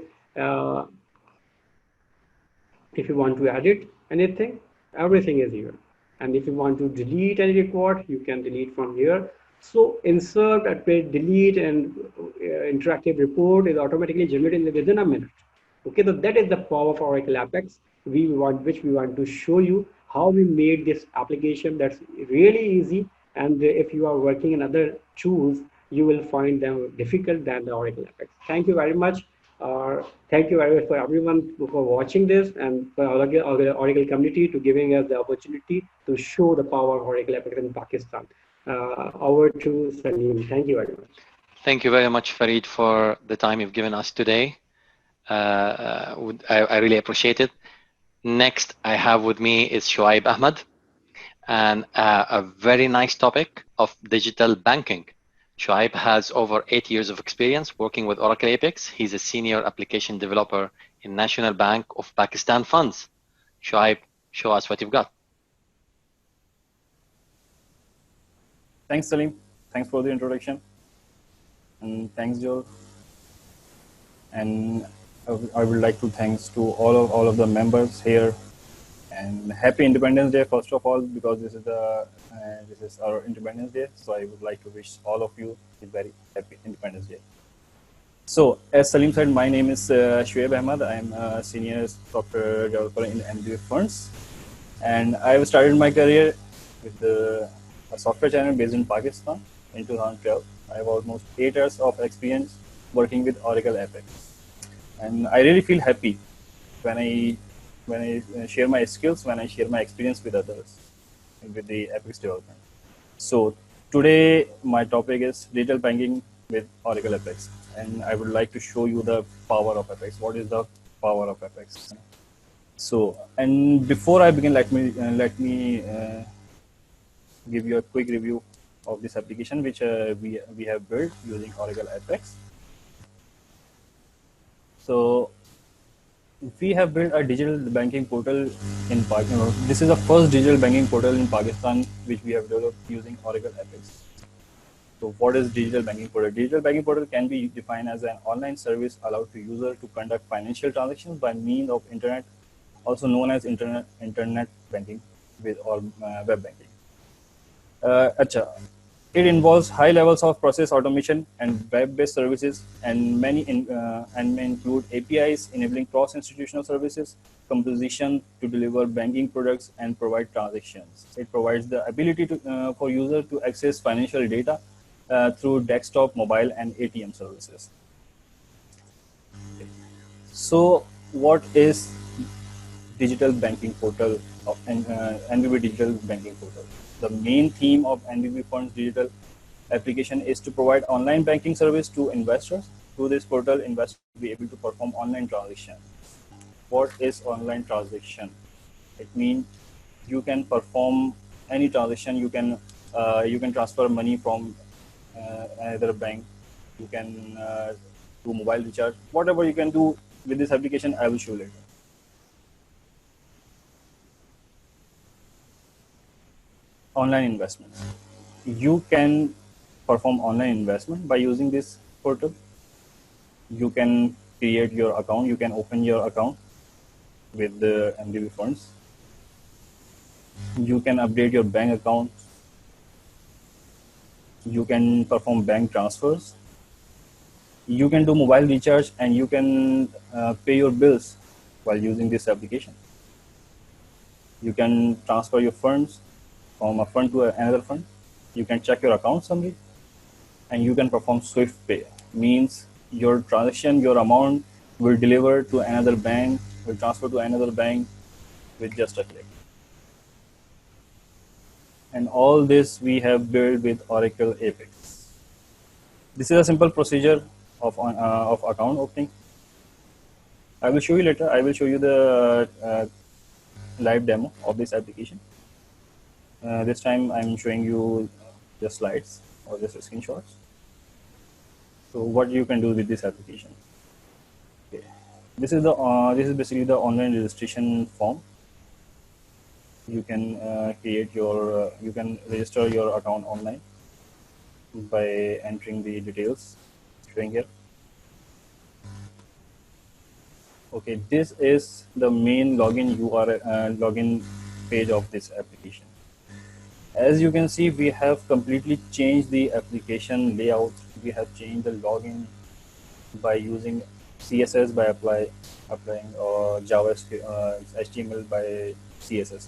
if you want to edit anything, everything is here. And if you want to delete any record, you can delete from here. So insert, delete, and interactive report is automatically generated within a minute. Okay, so that is the power of Oracle Apex. Which we want to show you how we made this application that's really easy. And if you are working in other tools, you will find them difficult than the Oracle Apex. Thank you very much. Thank you very much for everyone for watching this, and for Oracle community to giving us the opportunity to show the power of Oracle Apex in Pakistan. Over to Salim. Thank you very much. Thank you very much, Farid, for the time you've given us today. I really appreciate it. Next I have with me is Shoaib Ahmed, and a very nice topic of digital banking. Shoaib has over 8 years of experience working with Oracle Apex. He's a senior application developer in National Bank of Pakistan Funds. Shoaib, show us what you've got. Thanks, Salim. Thanks for the introduction. And thanks, Joel. And I would like to thanks to all of the members here. And happy Independence Day, first of all, because this is our Independence Day. So I would like to wish all of you a very happy Independence Day. So as Salim said, my name is Shoaib Ahmed. I'm a senior software developer in MBA Funds. And I have started my career with a software channel based in Pakistan in 2012. I have almost 8 years of experience working with Oracle Apex. And I really feel happy when I share my skills, when I share my experience with others with the Apex development. So today my topic is digital banking with Oracle Apex, and I would like to show you the power of Apex. What is the power of Apex? So, and before I begin, let me give you a quick review of this application which we have built using Oracle Apex. So we have built a digital banking portal in Pakistan. This is the first digital banking portal in Pakistan which we have developed using Oracle Apex. So what is digital banking portal? Digital banking portal can be defined as an online service allowed to user to conduct financial transactions by means of internet, also known as internet banking with or web banking. It involves high levels of process automation and web-based services, and may include APIs enabling cross-institutional services, composition to deliver banking products and provide transactions. It provides the ability for users to access financial data through desktop, mobile, and ATM services. So, what is digital banking portal of NBB Digital Banking Portal? The main theme of NBB Fund's digital application is to provide online banking service to investors. Through this portal, investors will be able to perform online transactions. What is online transaction? It means you can perform any transaction. You can transfer money from another bank. You can do mobile recharge. Whatever you can do with this application, I will show later. Online investments. You can perform online investment by using this portal. You can create your account. You can open your account with the NBB funds. You can update your bank account. You can perform bank transfers. You can do mobile recharge, and you can pay your bills while using this application. You can transfer your funds from a fund to another fund. You can check your account summary, and you can perform swift pay. Means your transaction, your amount will deliver to another bank, will transfer to another bank with just a click. And all this we have built with Oracle Apex. This is a simple procedure of account opening. I will show you later. I will show you the live demo of this application. This time I'm showing you the slides or just screenshots. So what you can do with this application? Okay. This is basically the online registration form. You can you can register your account online by entering the details showing here. Okay, this is the main login URL, login page of this application. As you can see, we have completely changed the application layout. We have changed the login by using CSS by applying or JavaScript, HTML by CSS.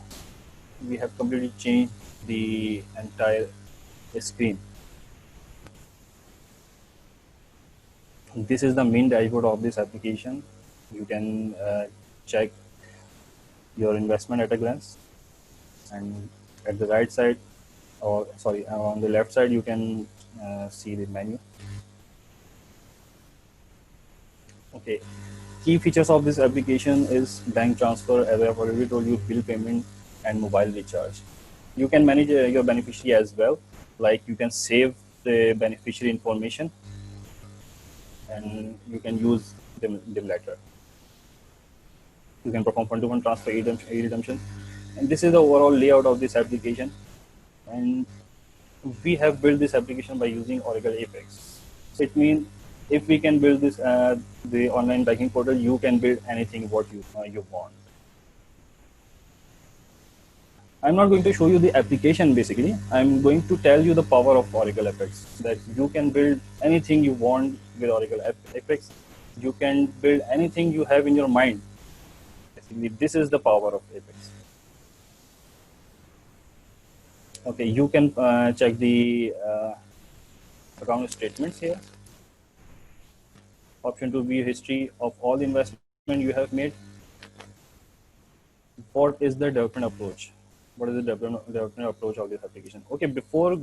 We have completely changed the entire screen. This is the main dashboard of this application. You can check your investment at a glance, and at the right side, or sorry, on the left side, you can see the menu. Okay, key features of this application is bank transfer, as I have already told you, bill payment, and mobile recharge. You can manage your beneficiary as well, like you can save the beneficiary information, and you can use them later. You can perform fund-to-fund transfer, e-redemption, and this is the overall layout of this application. And we have built this application by using Oracle Apex. So it means if we can build this the online banking portal, you can build anything what you want. I'm not going to show you the application basically. I'm going to tell you the power of Oracle Apex, that you can build anything you want with Oracle Apex. You can build anything you have in your mind. Basically, this is the power of Apex. Okay, you can check the account statements here. Option to view history of all the investment you have made. What is the development approach? What is the development approach of this application? Okay, before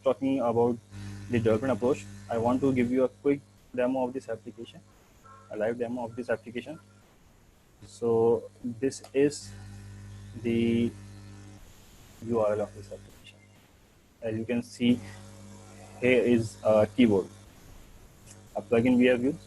talking about the development approach, I want to give you a quick demo of this application, a live demo of this application. So this is the URL of this application. As you can see, here is a keyboard, a plugin we have used.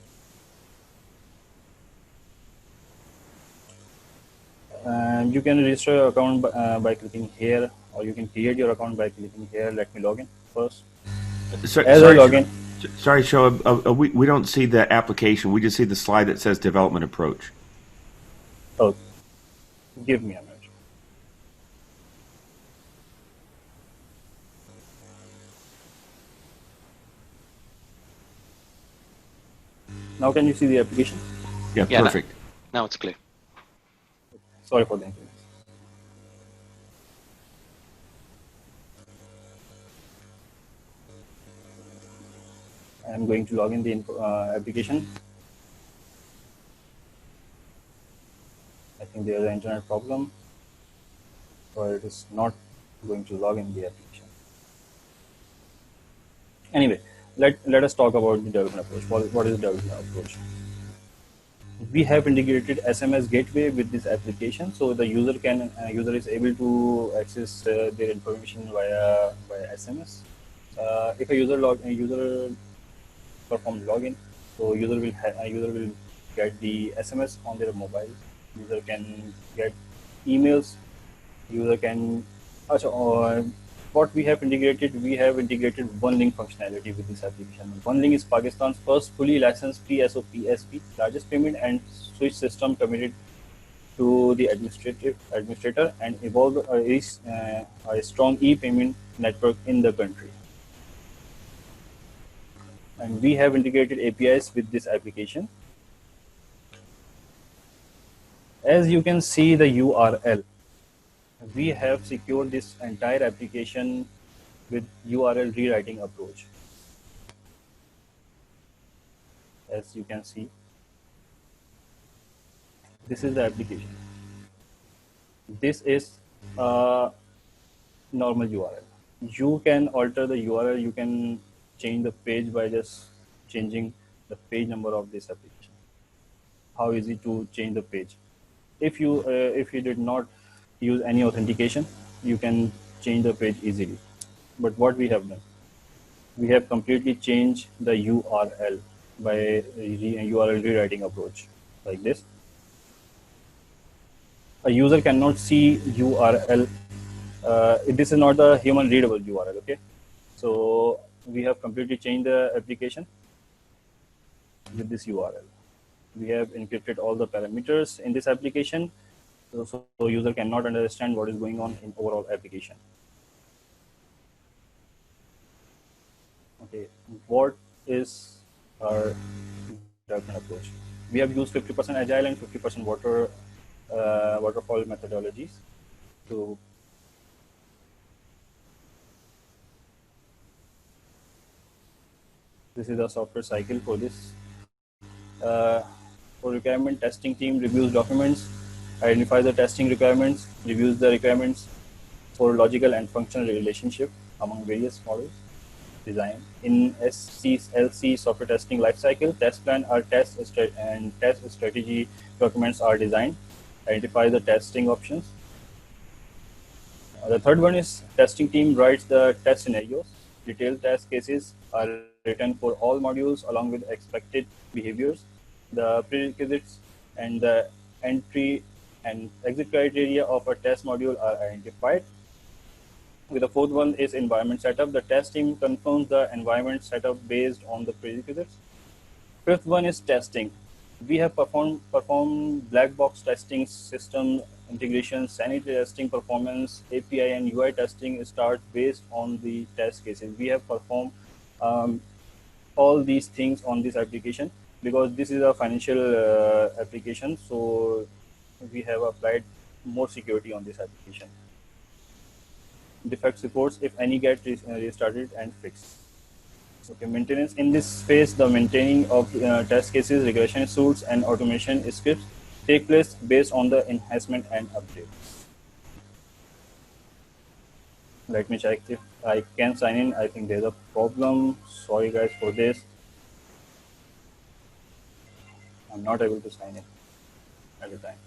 And you can register your account by clicking here, or you can create your account by clicking here. Let me log in first. Sorry, Shoaib, we don't see the application. We just see the slide that says development approach. Oh, give me a minute. Now can you see the application? Yeah, Yeah, perfect. now it's clear. Sorry for the inconvenience. I'm going to log in the application. I think there is an internet problem, or it is not going to log in the application. Anyway, let us talk about the development approach. What is the development approach? We have integrated SMS gateway with this application, so the user is able to access their information via SMS. If a user perform login, so user will get the SMS on their mobile. User can get emails. User can what we have integrated OneLink functionality with this application. OneLink is Pakistan's first fully licensed PSOPSP, largest payment and switch system committed to the administrator and evolve a strong e-payment network in the country. And we have integrated APIs with this application. As you can see the URL, we have secured this entire application with URL rewriting approach. As you can see, this is the application. This is a normal URL. You can alter the URL. You can change the page by just changing the page number of this application. How easy to change the page? If you did not use any authentication, you can change the page easily. But what we have done, we have completely changed the URL by URL rewriting approach like this. A user cannot see URL. This is not a human readable URL. Okay, so we have completely changed the application with this URL. We have encrypted all the parameters in this application, so user cannot understand what is going on in overall application. Okay, what is our development approach? We have used 50% agile and 50% waterfall methodologies to this is the software cycle for this. For requirement, testing team reviews documents, identifies the testing requirements, reviews the requirements for logical and functional relationship among various models. Design in SCLC software testing lifecycle, test plan or test strategy documents are designed. Identify the testing options. The third one is testing team writes the test scenarios. Detailed test cases are written for all modules along with expected behaviors. The prerequisites and the entry and exit criteria of a test module are identified. With the fourth one is environment setup. The test team confirms the environment setup based on the prerequisites. Fifth one is testing. We have performed black box testing, system integration, sanity testing, performance, API and UI testing start based on the test cases. We have performed all these things on this application because this is a financial application, so we have applied more security on this application. Defects reports, if any, get restarted and fixed. Okay, maintenance. In this phase, the maintaining of test cases, regression suites, and automation scripts take place based on the enhancement and updates. Let me check if I can sign in. I think there's a problem. Sorry guys for this. I'm not able to sign in at the time.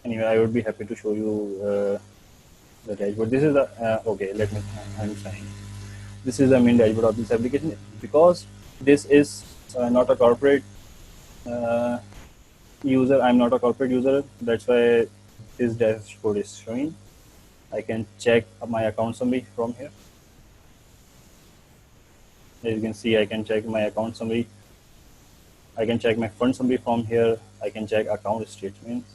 Anyway, I would be happy to show you the dashboard. This is the okay. Let me. I'm signing. This is the main dashboard of this application. Because this is not a corporate user. I'm not a corporate user. That's why this dashboard is showing. I can check my account summary from here. As you can see, I can check my account summary. I can check my fund summary from here. I can check account statements.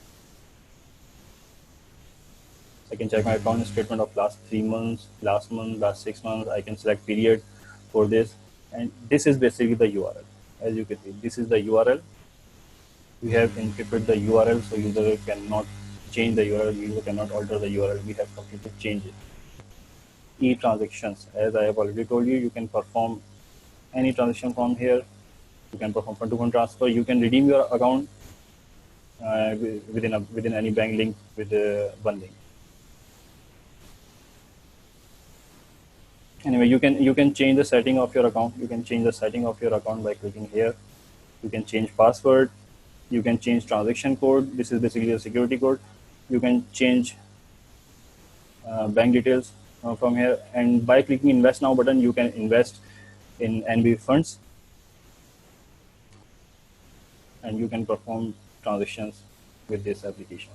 I can check my account statement of last 3 months, last month, last 6 months. I can select period for this. And this is basically the URL. As you can see, this is the URL. We have encrypted the URL, so user cannot change the URL, user cannot alter the URL. We have completely changed it. E-transactions, as I have already told you, you can perform any transaction from here. You can perform fund-to-fund transfer. You can redeem your account within any bank link with one link. Anyway, you can change the setting of your account. You can change the setting of your account by clicking here. You can change password. You can change transaction code. This is basically a security code. You can change bank details from here. And by clicking invest now button, you can invest in NB funds. And you can perform transactions with this application.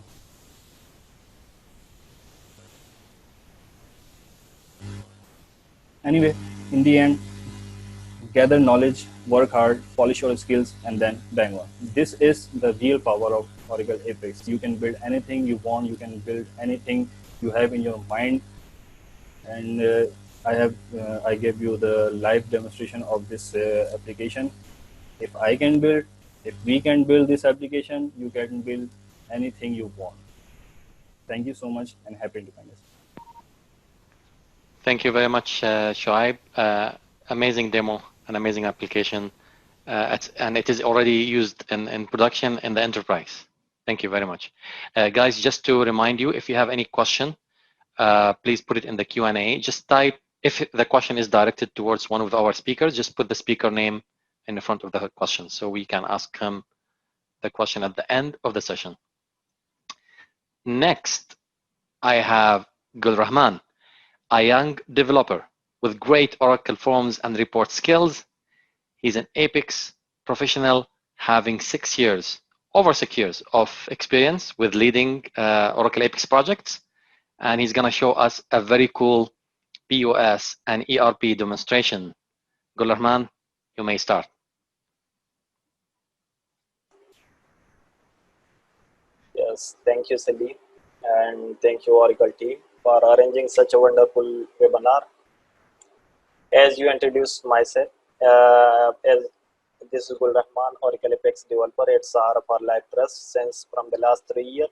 Anyway, in the end, gather knowledge, work hard, polish your skills, and then bang on. This is the real power of Oracle Apex. You can build anything you want. You can build anything you have in your mind. And I gave you the live demonstration of this application. If I can build, if we can build this application, you can build anything you want. Thank you so much, and happy Independence. Thank you very much, Shoaib. Amazing demo, an amazing application, and it is already used in production in the enterprise. Thank you very much. Guys, just to remind you, if you have any question, please put it in the Q&A. Just type, if the question is directed towards one of our speakers, just put the speaker name in the front of the question so we can ask him the question at the end of the session. Next, I have Gul Rehman, a young developer with great Oracle Forms and report skills. He's an Apex professional, having over 6 years of experience with leading Oracle Apex projects. And he's going to show us a very cool POS and ERP demonstration. Gul Rehman, you may start. Yes, thank you, Salim, and thank you, Oracle team, for arranging such a wonderful webinar. As you introduced myself, as this is Gul Rehman, Oracle Apex developer at SAR for Life Trust since from the last 3 years.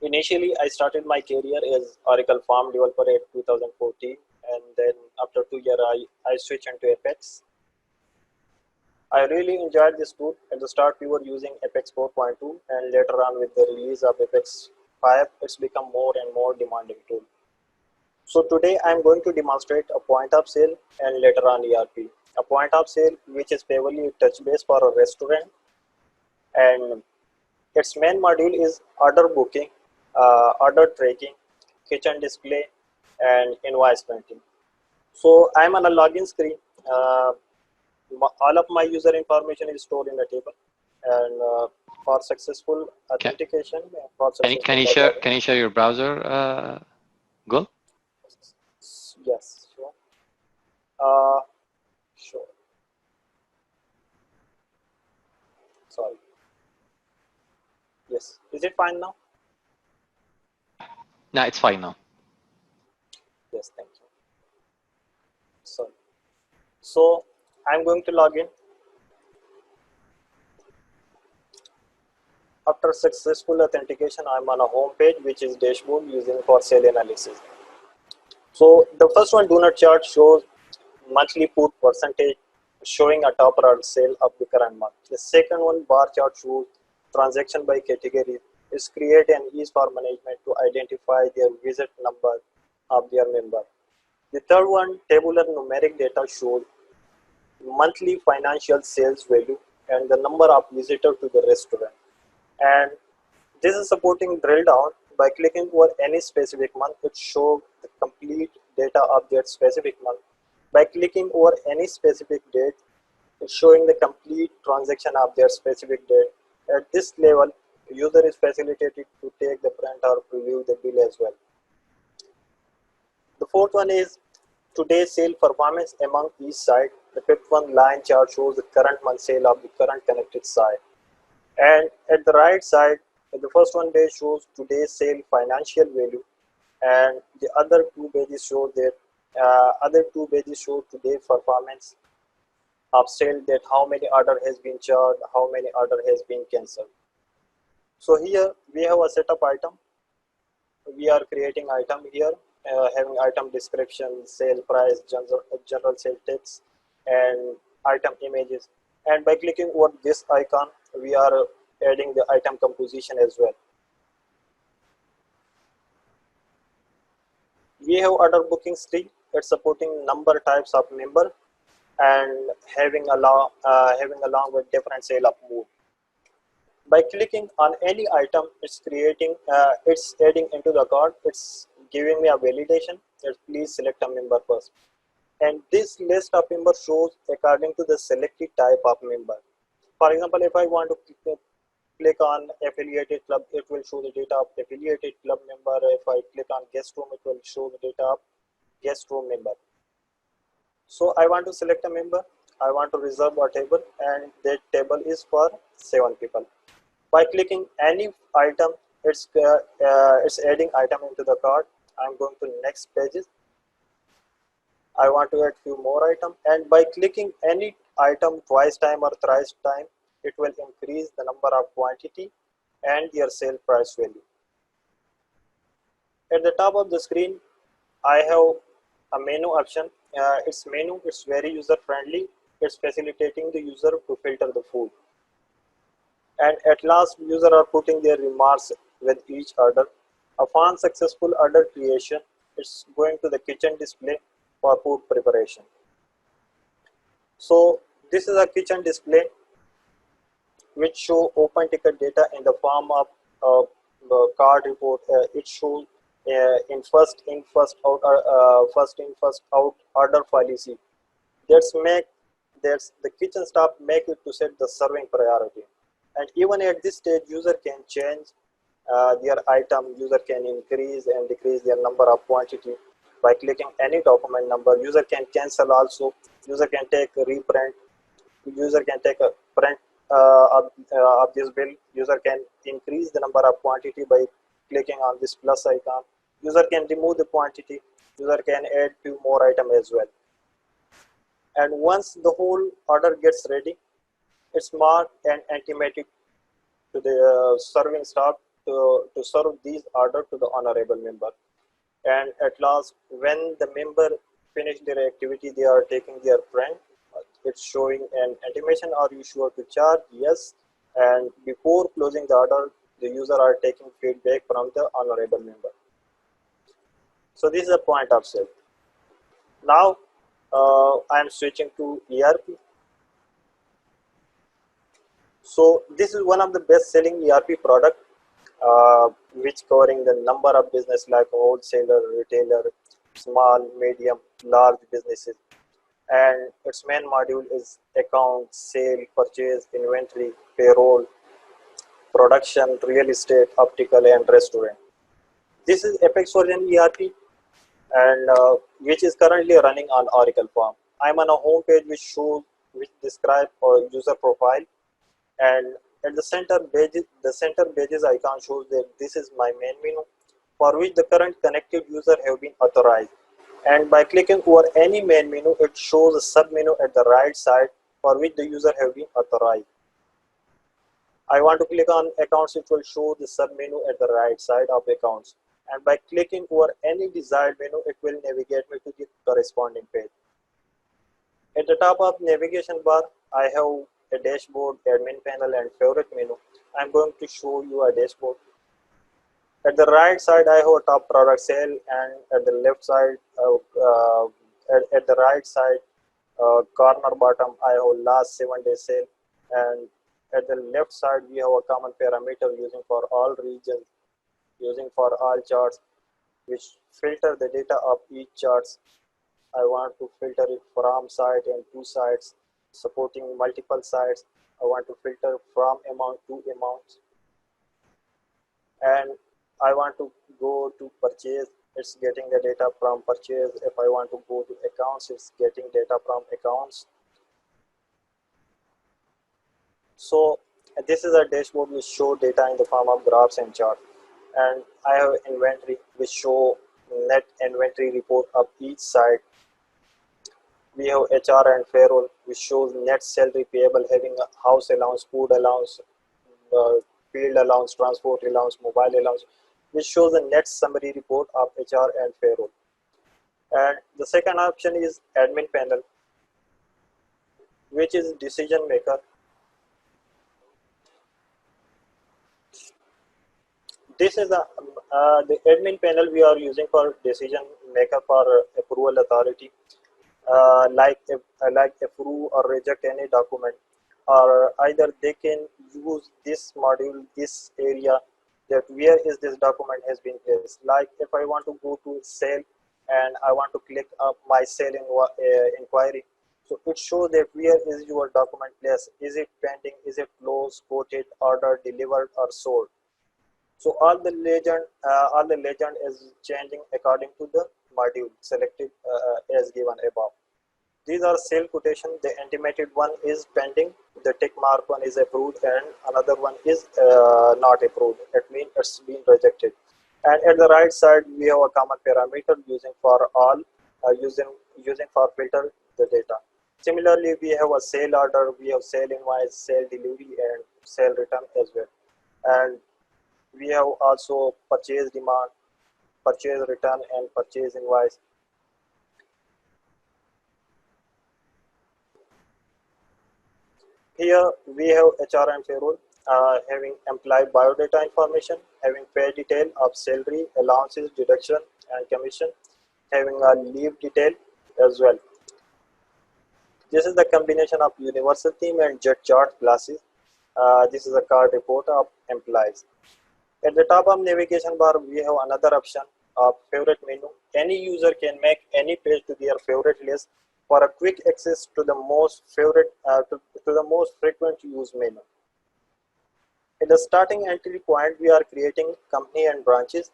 Initially, I started my career as Oracle Farm developer at 2014, and then after 2 years, I switched into Apex. I really enjoyed this tool. At the start, we were using Apex 4.2, and later on with the release of Apex 5, it's become more and more demanding tool. So today I'm going to demonstrate a point of sale and later on ERP. A point of sale, which is purely touch base for a restaurant, and its main module is order booking, order tracking, kitchen display, and invoice printing. So I'm on a login screen. All of my user information is stored in the table, and for successful authentication, can you share your browser, Gul? Yes, sure. Sure. Sorry. Yes. Is it fine now? No, it's fine now. Yes, thank you. Sorry. So I'm going to log in. After successful authentication, I'm on a home page, which is dashboard using for sale analysis. So the first one, do not chart, shows monthly put percentage, showing a top order sale of the current month. The second one, bar chart, shows transaction by category. Is create an ease for management to identify their visit number of their member. The third one, tabular numeric data, shows monthly financial sales value and the number of visitors to the restaurant. And this is supporting drill down. By clicking over any specific month, it shows the complete data of that specific month. By clicking over any specific date, it's showing the complete transaction of their specific date. At this level, the user is facilitated to take the print or preview the bill as well. The fourth one is today's sale performance among each site. The fifth one, line chart, shows the current month sale of the current connected site. And at the right side, the first one day shows today's sale financial value. and the other two pages show that today performance of sale, that how many order has been charged, how many order has been cancelled. So here we have a setup item. We are creating item here, having item description, sale price, general sale text, and item images. And by clicking over this icon, we are adding the item composition as well. We have order booking screen. It's supporting number types of member and having along with different sale of mood. By clicking on any item, it's adding into the cart. It's giving me a validation that please select a member first. And this list of members shows according to the selected type of member. For example, if I want to click on affiliated club, it will show the data of affiliated club member. If I click on guest room, it will show the data of guest room member. So I want to select a member. I want to reserve a table, and that table is for 7 people. By clicking any item, it's adding item into the cart. I'm going to next pages. I want to add few more items, and by clicking any item twice time or thrice time, it will increase the number of quantity and their sale price value. At the top of the screen, I have a menu option. It's very user friendly. It's facilitating the user to filter the food. And at last, users are putting their remarks with each order. Upon successful order creation, it's going to the kitchen display for food preparation. So this is a kitchen display which show open ticket data in the form of card report. It shows in first in first out order policy. That's the kitchen staff make it to set the serving priority. And even at this stage, user can change their item. User can increase and decrease their number of quantity by clicking any document number. User can cancel also. User can take a reprint. User can take a print of this bill. User can increase the number of quantity by clicking on this plus icon. User can remove the quantity. User can add few more items as well. And once the whole order gets ready, it's marked and intimated to the serving staff to serve these order to the honorable member. And at last, when the member finish their activity, they are taking their print. It's showing an intimation. Are you sure to charge? Yes. And before closing the order, the user are taking feedback from the honorable member. So this is a point of sale. Now I am switching to ERP. So this is one of the best selling ERP product, which covering the number of business like wholesaler, retailer, small, medium, large businesses. And its main module is account, sale, purchase, inventory, payroll, production, real estate, optical, and restaurant. This is Apex version ERP, and which is currently running on Oracle form. I'm on a home page which describe a user profile, and at the center pages icon shows that this is my main menu, for which the current connected user have been authorized. And by clicking over any main menu, it shows a sub menu at the right side for which the user have been authorized. I want to click on accounts. It will show the sub menu at the right side of accounts. And by clicking over any desired menu, it will navigate me to the corresponding page. At the top of navigation bar, I have a dashboard, admin panel, and favorite menu. I'm going to show you a dashboard. At the right side, I have a top product sale, and at the left side, at the right side, corner bottom, I have last 7 day sale, and at the left side, we have a common parameter using for all regions, using for all charts, which filter the data of each charts. I want to filter it from site and to sites, supporting multiple sites. I want to filter from amount to amounts. And I want to go to purchase, it's getting the data from purchase. If I want to go to accounts, it's getting data from accounts. So this is a dashboard which show data in the form of graphs and charts. And I have inventory which show net inventory report of each site. We have HR and payroll, which shows net salary payable, having a house allowance, food allowance, field allowance, transport allowance, mobile allowance, which shows a net summary report of HR and payroll. And the second option is admin panel, which is decision maker. This is the admin panel we are using for decision maker for approval authority, like approve or reject any document, or either they can use this module, this area, that where is this document has been placed. Like if I want to go to sale and I want to click up my sale inquiry, so it shows that where is your document placed. Is it pending? Is it closed, quoted, ordered, delivered, or sold? So all the legend is changing according to the module selected as given above. These are sale quotation. The intimated one is pending, the tick mark one is approved, and another one is not approved. It means it's been rejected. And at the right side, we have a common parameter using for all, using for filter the data. Similarly, we have a sale order, we have sale invoice, sale delivery, and sale return as well. And we have also purchase demand, purchase return, and purchase invoice. Here we have HR and payroll, having employee biodata information, having pay detail of salary, allowances, deduction, and commission, having a leave detail as well. This is the combination of universal theme and jet chart classes. This is a card report of employees. At the top of navigation bar, we have another option of favorite menu. Any user can make any page to their favorite list for a quick access to the most favorite to the most frequent used menu. At the starting entry point, we are creating company and branches.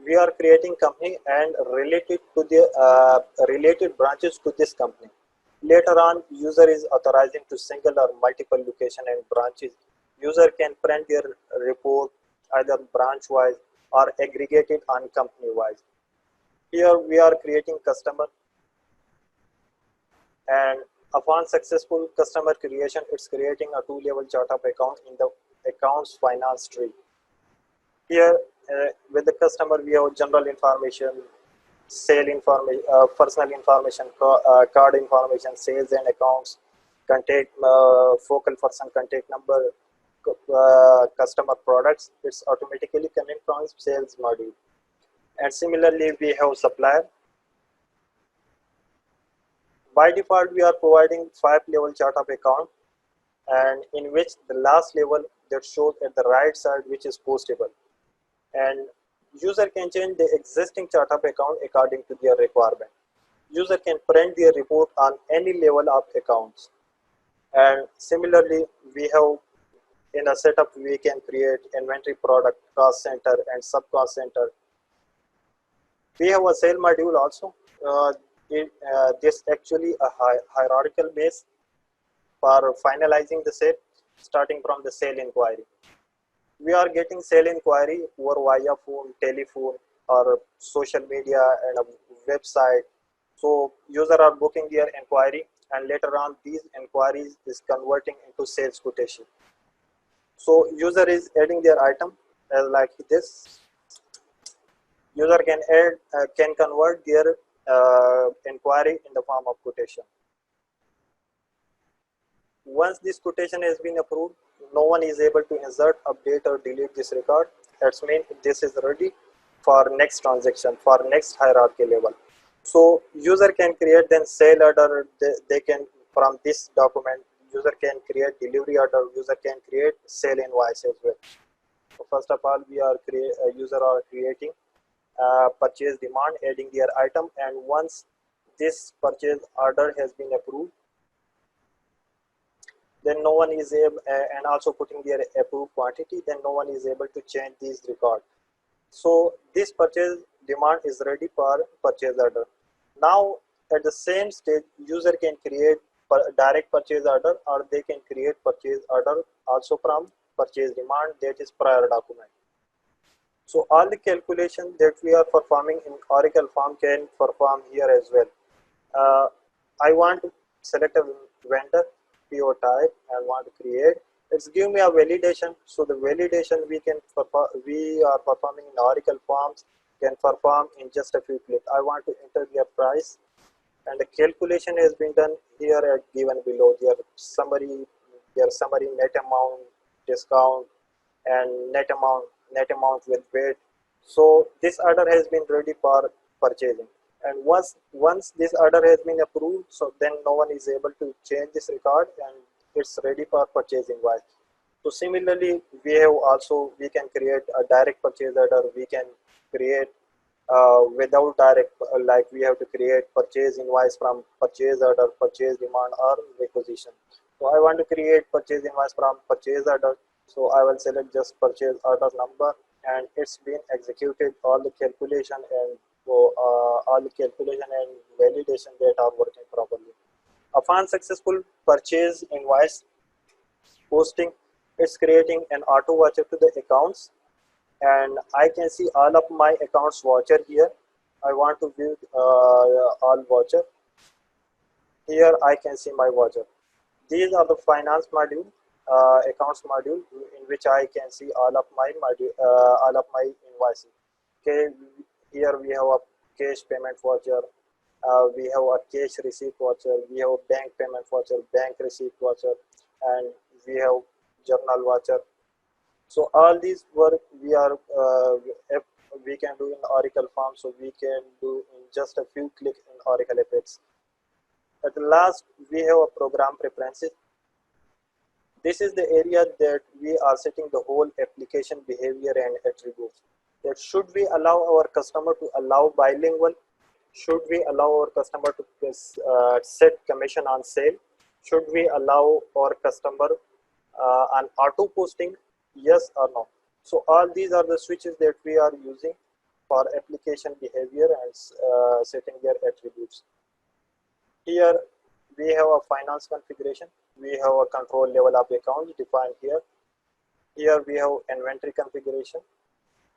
We are creating company and related to the related branches to this company. Later on, user is authorizing to single or multiple location and branches. User can print their report either branch-wise or aggregated on company-wise. Here we are creating customer, and upon successful customer creation, it's creating a two-level chart of account in the accounts finance tree. Here with the customer, we have general information, sale information, personal information, card information, sales and accounts, contact, focal person contact number, customer products. It's automatically coming from sales module. And similarly, we have supplier. By default, we are providing 5-level chart of account, and in which the last level that shows at the right side, which is postable. And user can change the existing chart of account according to their requirement. User can print their report on any level of accounts. And similarly, we have in a setup, we can create inventory, product, cost center, and sub cost center. We have a sale module also. This actually a hierarchical base for finalizing the sale, starting from the sale inquiry. We are getting sale inquiry over via phone, telephone, or social media and a website. So user are booking their inquiry, and later on these inquiries is converting into sales quotation. So user is adding their item like this. User can add, can convert their inquiry in the form of quotation. Once this quotation has been approved, no one is able to insert, update, or delete this record. That means this is ready for next transaction, for next hierarchy level. So user can create then sale order. They can, from this document, user can create delivery order. User can create sale invoice as well. So first of all, we are user are creating purchase demand, adding their item, and once this purchase order has been approved, then no one is able, and also putting their approved quantity, then no one is able to change these record. So this purchase demand is ready for purchase order. Now at the same stage, user can create direct purchase order, or they can create purchase order also from purchase demand, that is prior document. So all the calculation that we are performing in Oracle form can perform here as well. I want to select a vendor, PO type, and want to create. It's give me a validation. So the validation we are performing in Oracle forms can perform in just a few clicks. I want to enter their price, and the calculation has been done here at given below. Their summary, net amount, discount, and net amount with weight. So this order has been ready for purchasing. And once this order has been approved, so then no one is able to change this record, and it's ready for purchasing invoice. So similarly, we can create a direct purchase order. We can create without direct, like we have to create purchase invoice from purchase order, purchase demand, or requisition. So I want to create purchase invoice from purchase order. So I will select just purchase order number, and it's been executed all the calculation and all the calculation and validation that are working properly. Upon successful purchase invoice posting, it's creating an auto voucher to the accounts, and I can see all of my accounts voucher here. I want to view all voucher. Here I can see my voucher. These are the finance module, accounts module, in which I can see all of my invoices. Okay, here we have a cash payment voucher, we have a cash receipt voucher, we have a bank payment voucher, bank receipt voucher, and we have journal voucher. So all these work we can do in Oracle form, so we can do in just a few clicks in Oracle Apex. At the last, we have a program preferences. This is the area that we are setting the whole application behavior and attributes. That should we allow our customer to allow bilingual? Should we allow our customer to set commission on sale? Should we allow our customer an auto posting? Yes or no? So all these are the switches that we are using for application behavior and setting their attributes. Here we have a finance configuration. We have a control level of accounts defined here. Here we have inventory configuration.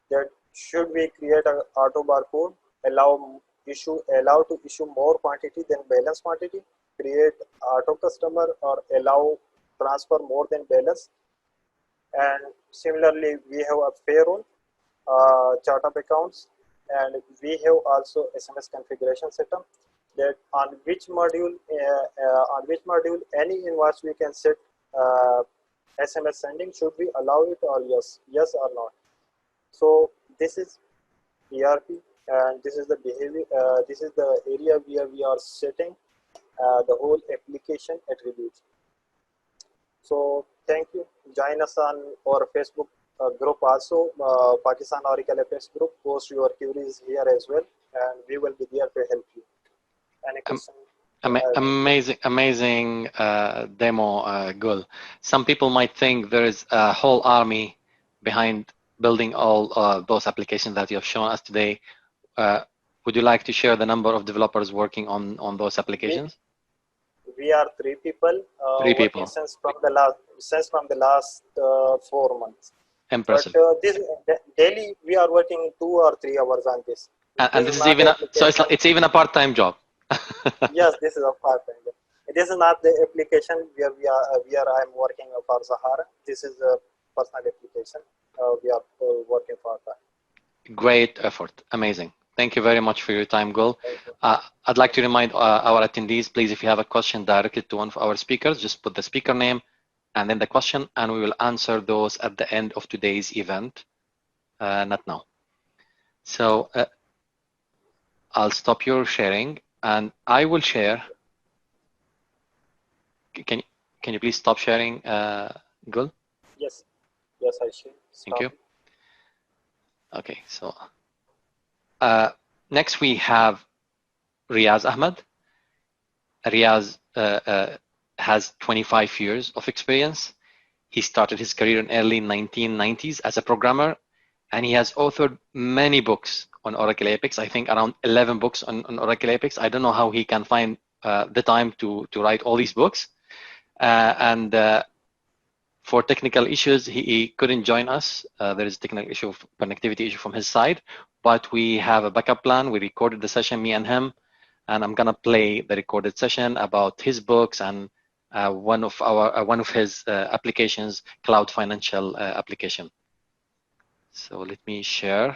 That should we create an auto barcode, allow to issue more quantity than balance quantity, create auto customer, or allow transfer more than balance. And similarly, we have a payroll, chart of accounts, and we have also SMS configuration setup. That on which module any invoice we can set SMS sending. Should we allow it, or yes or not? So this is ERP, and this is the behavior. This is the area where we are setting the whole application attributes. So thank you. Join us on our Facebook group also, Pakistan Oracle Apex group. Post your queries here as well, and we will be there to help you. Any question? Amazing demo, Gul. Some people might think there is a whole army behind building all those applications that you have shown us today. Would you like to share the number of developers working on those applications? We are 3 people. 3 people. Since from the last 4 months. Impressive. But daily we are working 2 or 3 hours on this. And this is even it's even a part-time job. Yes, this is a part-time job. This is not the application where I am working for Sahara. This is a personal application. We are working part-time. Great effort. Amazing. Thank you very much for your time, Gul. I'd like to remind our attendees, please, if you have a question directed to one of our speakers, just put the speaker name and then the question, and we will answer those at the end of today's event, not now. So I'll stop your sharing, and I will share. Can you please stop sharing, Gul? Yes, I share. Thank you. Okay, so next we have Riaz Ahmed. Riaz has 25 years of experience. He started his career in early 1990s as a programmer, and he has authored many books on Oracle Apex. I think around 11 books on Oracle Apex. I don't know how he can find the time to write all these books. And For technical issues, he couldn't join us. There is a technical issue, connectivity issue from his side, but we have a backup plan. We recorded the session, me and him, and I'm gonna play the recorded session about his books and one of his applications, cloud financial application. So let me share.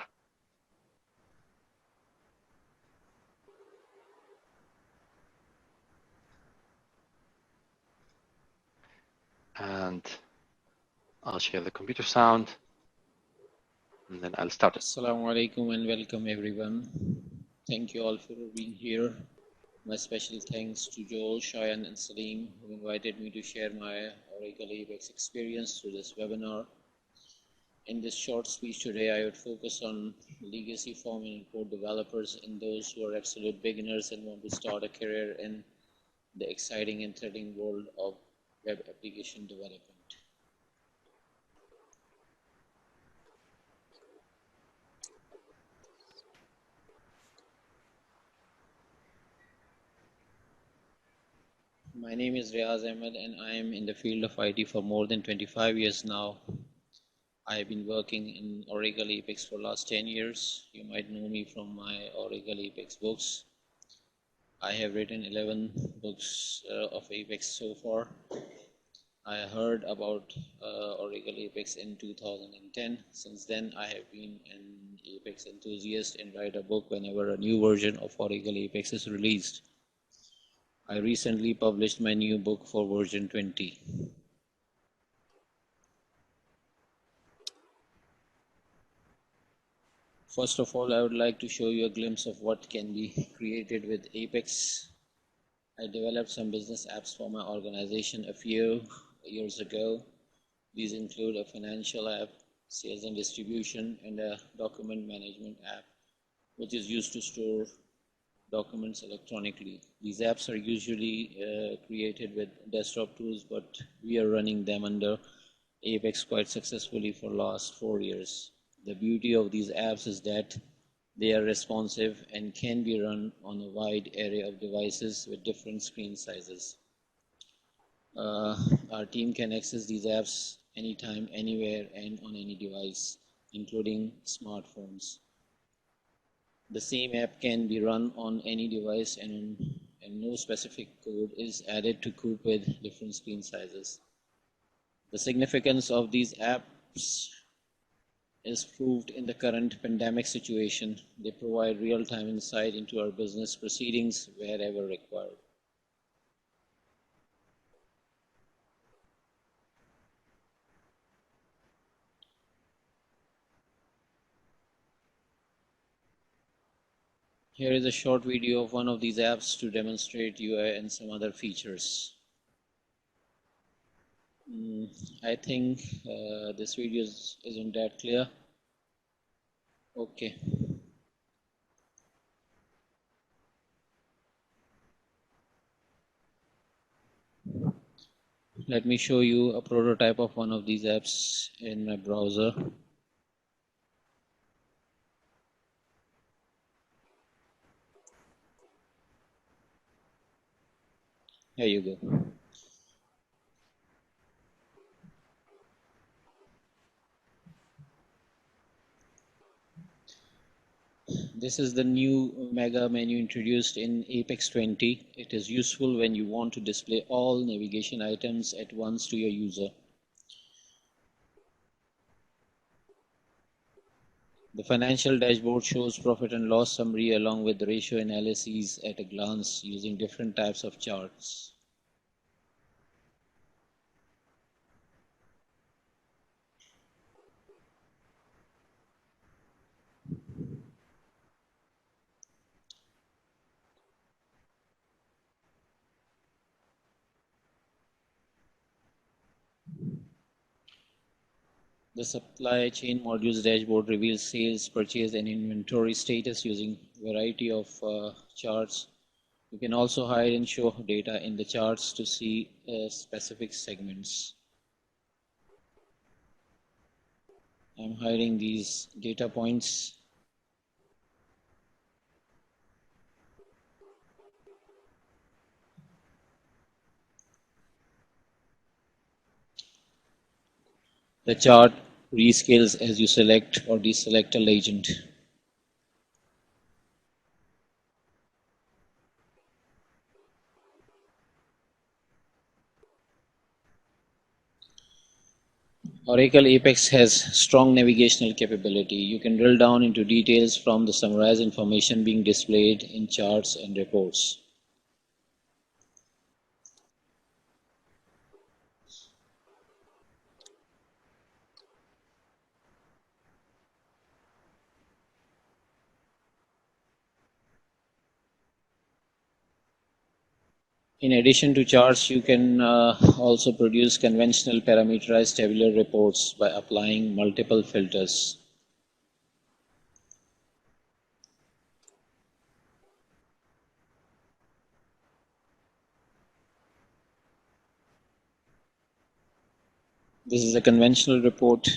And I'll share the computer sound, and then I'll start it. Assalamu alaikum and welcome everyone. Thank you all for being here. My special thanks to Joel, Shayan and Salim who invited me to share my Oracle Apex experience through this webinar. In this short speech today, I would focus on legacy form and code developers and those who are absolute beginners and want to start a career in the exciting and thrilling world of web application development. My name is Riaz Ahmed and I am in the field of IT for more than 25 years now. I have been working in Oracle Apex for the last 10 years. You might know me from my Oracle Apex books. I have written 11 books of Apex so far. I heard about Oracle Apex in 2010. Since then, I have been an Apex enthusiast and write a book whenever a new version of Oracle Apex is released. I recently published my new book for version 20. First of all, I would like to show you a glimpse of what can be created with Apex. I developed some business apps for my organization a few years ago. These include a financial app, sales and distribution, and a document management app, which is used to store documents electronically. These apps are usually created with desktop tools, but we are running them under Apex quite successfully for the last 4 years. The beauty of these apps is that they are responsive and can be run on a wide array of devices with different screen sizes. Our team can access these apps anytime, anywhere, and on any device, including smartphones. The same app can be run on any device and no specific code is added to cope with different screen sizes. The significance of these apps is proved in the current pandemic situation. They provide real-time insight into our business proceedings wherever required. Here is a short video of one of these apps to demonstrate UI and some other features. I think this video isn't that clear. Okay. Let me show you a prototype of one of these apps in my browser. Here you go. This is the new mega menu introduced in Apex 20. It is useful when you want to display all navigation items at once to your user. The financial dashboard shows profit and loss summary along with the ratio analyses at a glance using different types of charts. The supply chain modules dashboard reveals sales, purchase, and inventory status using a variety of charts. You can also hide and show data in the charts to see specific segments. I'm hiding these data points. The chart rescales as you select or deselect a legend. Oracle Apex has strong navigational capability. You can drill down into details from the summarized information being displayed in charts and reports. In addition to charts, you can also produce conventional parameterized tabular reports by applying multiple filters. This is a conventional report.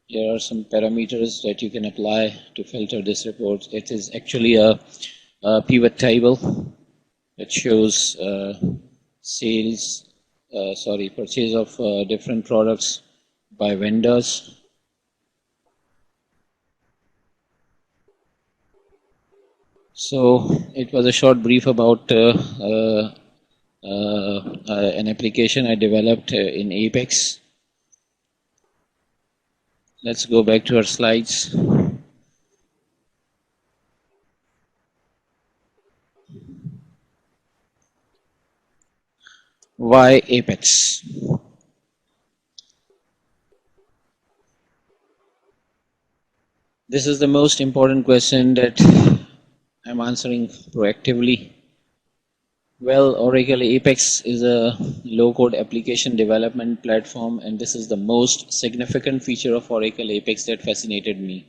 There are some parameters that you can apply to filter this report. It is actually a pivot table that shows purchase of different products by vendors. So it was a short brief about an application I developed in Apex. Let's go back to our slides. Why Apex? This is the most important question that I'm answering proactively. Well, Oracle Apex is a low-code application development platform, and this is the most significant feature of Oracle Apex that fascinated me.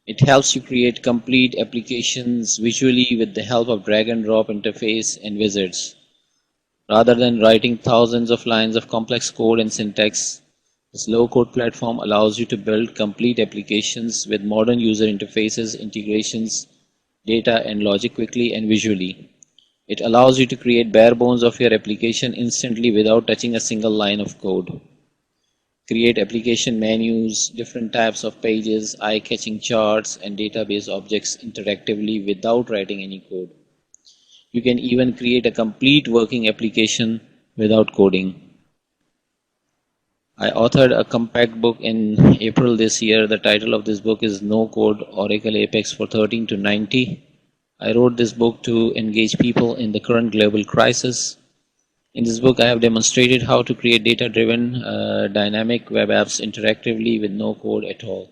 It helps you create complete applications visually with the help of drag-and-drop interface and wizards. Rather than writing thousands of lines of complex code and syntax, this low-code platform allows you to build complete applications with modern user interfaces, integrations, data, and logic quickly and visually. It allows you to create bare bones of your application instantly without touching a single line of code. Create application menus, different types of pages, eye-catching charts, and database objects interactively without writing any code. You can even create a complete working application without coding. I authored a compact book in April this year. The title of this book is No Code Oracle Apex for 13 to 90. I wrote this book to engage people in the current global crisis. In this book, I have demonstrated how to create data-driven, dynamic web apps interactively with no code at all.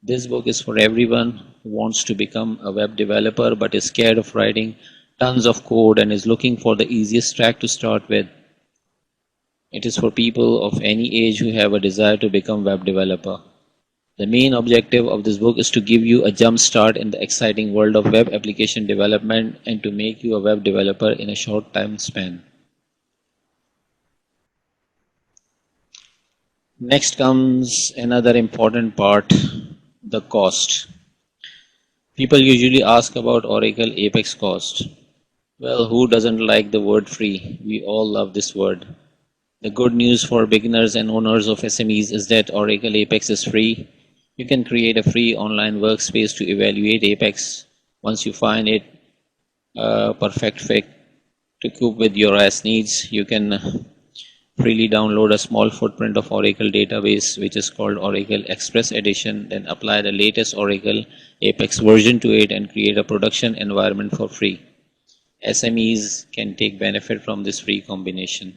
This book is for everyone who wants to become a web developer but is scared of writing tons of code and is looking for the easiest track to start with. It is for people of any age who have a desire to become web developer. The main objective of this book is to give you a jump start in the exciting world of web application development and to make you a web developer in a short time span. Next comes another important part, the cost. People usually ask about Oracle Apex cost. Well, who doesn't like the word free? We all love this word. The good news for beginners and owners of SMEs is that Oracle Apex is free. You can create a free online workspace to evaluate Apex. Once you find it a perfect fit to cope with your OS needs, you can freely download a small footprint of Oracle database, which is called Oracle Express Edition, then apply the latest Oracle Apex version to it and create a production environment for free. SMEs can take benefit from this free combination.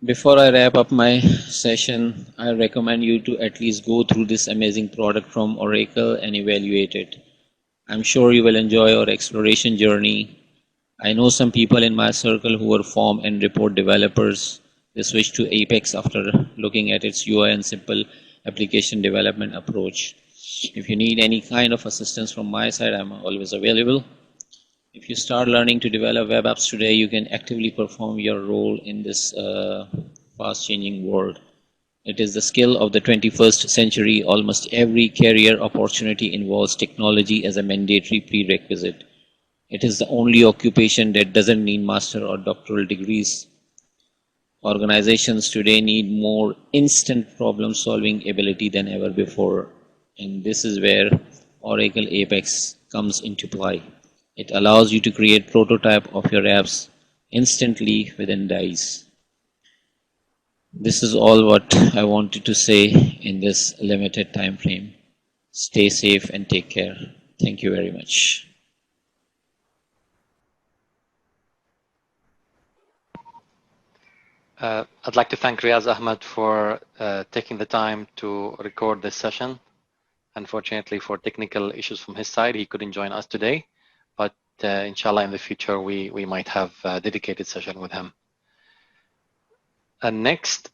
Before I wrap up my session, I recommend you to at least go through this amazing product from Oracle and evaluate it. I'm sure you will enjoy your exploration journey. I know some people in my circle who are form and report developers. They switched to Apex after looking at its UI and simple application development approach. If you need any kind of assistance from my side, I'm always available. If you start learning to develop web apps today, you can actively perform your role in this fast-changing world. It is the skill of the 21st century. Almost every career opportunity involves technology as a mandatory prerequisite. It is the only occupation that doesn't need master or doctoral degrees. Organizations today need more instant problem solving ability than ever before. And this is where Oracle Apex comes into play. It allows you to create prototype of your apps instantly within days. This is all what I wanted to say in this limited time frame. Stay safe and take care. Thank you very much. I'd like to thank Riaz Ahmed for taking the time to record this session. Unfortunately, for technical issues from his side, he couldn't join us today, but inshallah in the future we might have a dedicated session with him. Next,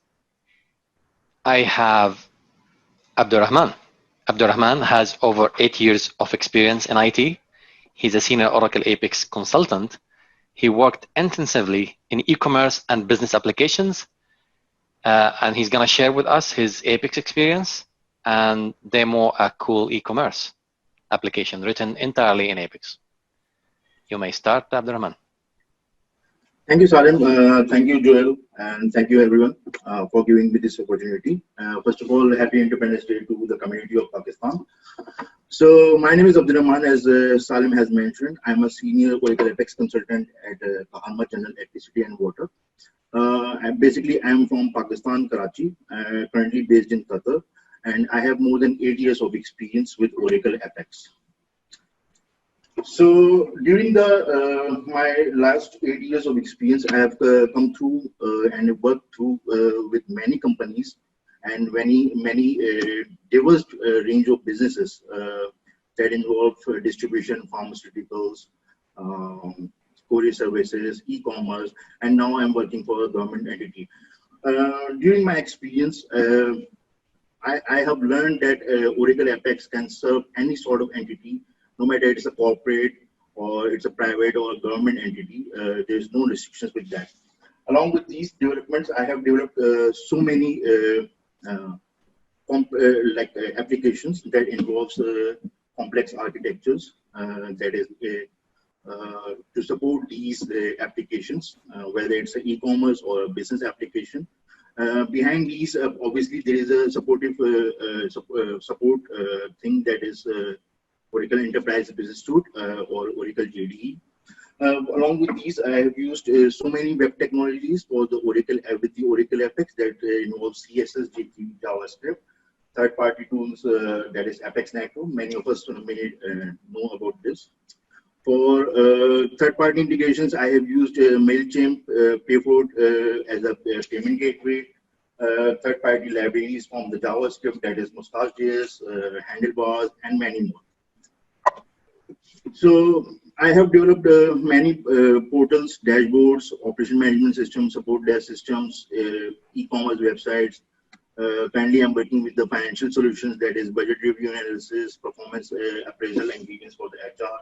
I have Abdul Rehman. Abdul Rehman has over 8 years of experience in IT. He's a senior Oracle Apex consultant. He worked intensively in e-commerce and business applications, and he's going to share with us his Apex experience and demo a cool e-commerce application written entirely in Apex. You may start, Abdul Rehman. Thank you, Salim. Thank you, Joel, and thank you, everyone, for giving me this opportunity. First of all, happy Independence Day to the community of Pakistan. So, my name is Abdul Rehman, as Salim has mentioned. I'm a senior Oracle Apex consultant at Kallman General Electricity and Water. I'm from Pakistan, Karachi, currently based in Qatar, and I have more than 8 years of experience with Oracle Apex. So during my last 8 years of experience, I have come through and worked through with many companies and many diverse range of businesses that involve distribution, pharmaceuticals, courier services, e-commerce, and now I'm working for a government entity. During my experience, I have learned that Oracle Apex can serve any sort of entity, no matter it's a corporate or it's a private or a government entity. There's no restrictions with that. Along with these developments, I have developed so many applications that involves complex architectures that is to support these applications, whether it's an e-commerce or a business application. Behind these, obviously, there is a supportive support thing that is Oracle Enterprise Business Suite or Oracle JDE. Along with these, I have used so many web technologies for the Oracle with the Oracle Apex that involves CSS, JavaScript, JavaScript, third-party tools that is Apex Network. Many of us may know about this. For third-party integrations, I have used Mailchimp, Payford as a payment gateway. Third-party libraries from the JavaScript, that is Mustache.js, Handlebars, and many more. So I have developed many portals, dashboards, operation management systems, support desk systems, e-commerce websites. Currently, I'm working with the financial solutions, that is budget review analysis, performance appraisal, and guidance for the HR,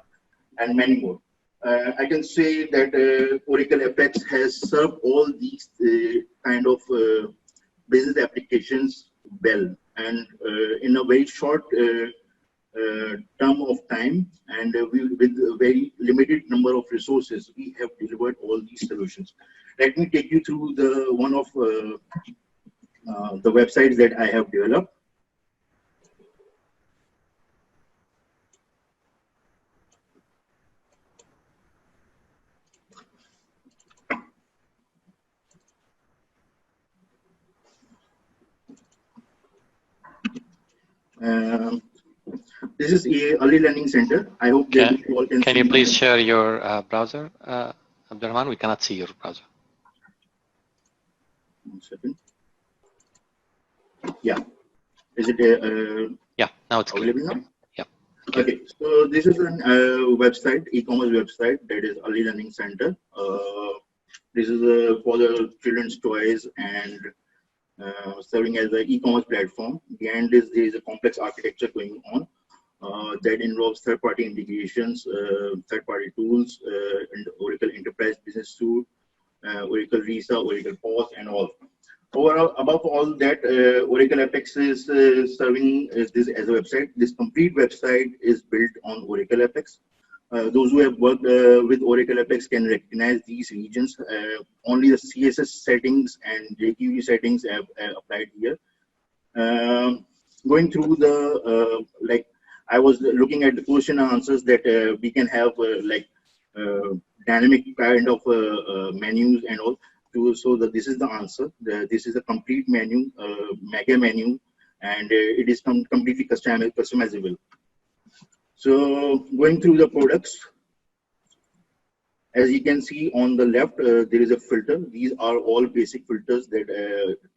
and many more. I can say that Oracle Apex has served all these kind of business applications well, and in a very short term of time, and with a very limited number of resources, we have delivered all these solutions. Let me take you through one of the websites that I have developed. This is a early learning center. I hope that you all can see. Can you please share your browser, Abdul Rehman? We cannot see your browser. 1 second. Yeah. Is it yeah, now it's available clear. now? Yeah. Okay. So this is a website, e-commerce website, that is early learning center. This is for the children's toys and serving as an e-commerce platform. Behind this, there is a complex architecture going on that involves third-party integrations, third-party tools, and Oracle Enterprise Business Suite, Oracle Visa, Oracle POS, and all. Overall, above all that, Oracle Apex is serving this as a website. This complete website is built on Oracle Apex. Those who have worked with Oracle Apex can recognize these regions. Only the CSS settings and JQE settings have applied here. Going through the like, I was looking at the question and answers that we can have dynamic kind of menus and all. So that this is the answer. This is a complete menu, mega menu, and it is completely customizable. So going through the products, as you can see on the left, there is a filter. These are all basic filters that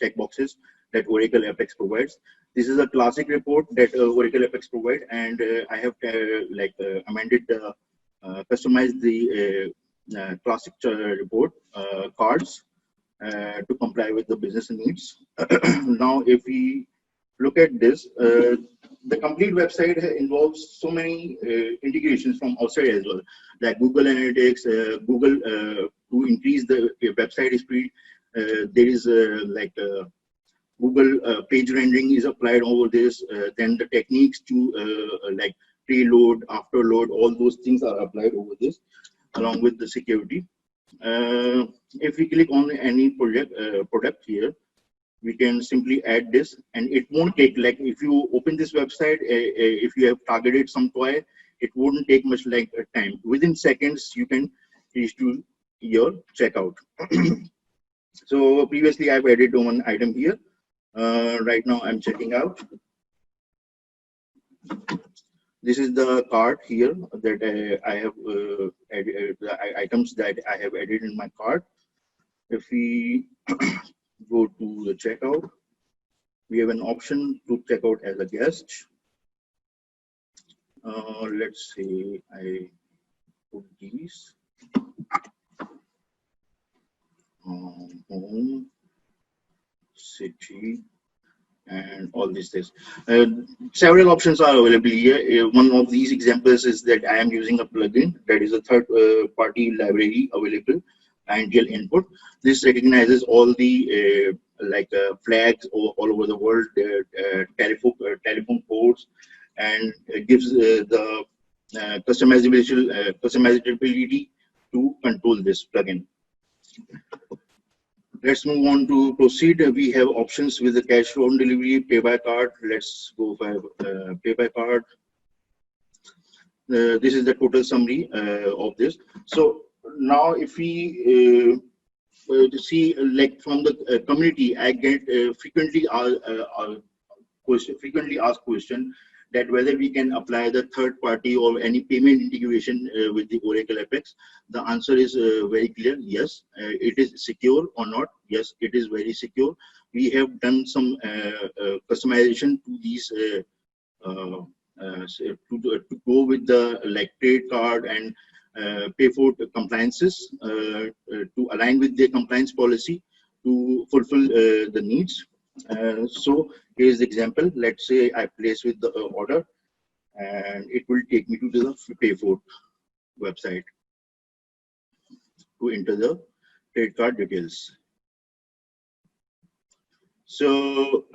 check boxes that Oracle Apex provides. This is a classic report that Oracle Apex provides, and I have amended, customized the classic report cards to comply with the business needs. Now, if we look at this, the complete website involves so many integrations from outside as well, like Google Analytics, Google to increase the website speed. There is Google page rendering is applied over this. Then the techniques to like preload, afterload, all those things are applied over this, along with the security. If we click on any product here, we can simply add this, and it won't take, like, if you open this website, if you have targeted some toy, it wouldn't take much like time. Within seconds, you can reach to your checkout. So previously, I've added one item here. Right now, I'm checking out. This is the cart here that I have added, the items that I have added in my cart. If we go to the checkout, we have an option to check out as a guest. Let's say I put these home, city, and all these things. Several options are available here. One of these examples is that I am using a plugin that is a third-party library available, Angel Input. This recognizes all the flags all over the world, telephone ports, and gives the customizability to control this plugin. Let's move on to proceed. We have options with the cash on delivery, pay by card. Let's go for pay by card. This is the total summary of this. So now, if we see, like, from the community, I get frequently asked question that whether we can apply the third party or any payment integration with the Oracle Apex. The answer is very clear. Yes. It is secure or not? Yes, it is very secure. We have done some customization to these to go with the trade card and pay for compliances to align with their compliance policy to fulfill the needs. So here's the example. Let's say I place with the order, and it will take me to the Payfort website to enter the credit card details. So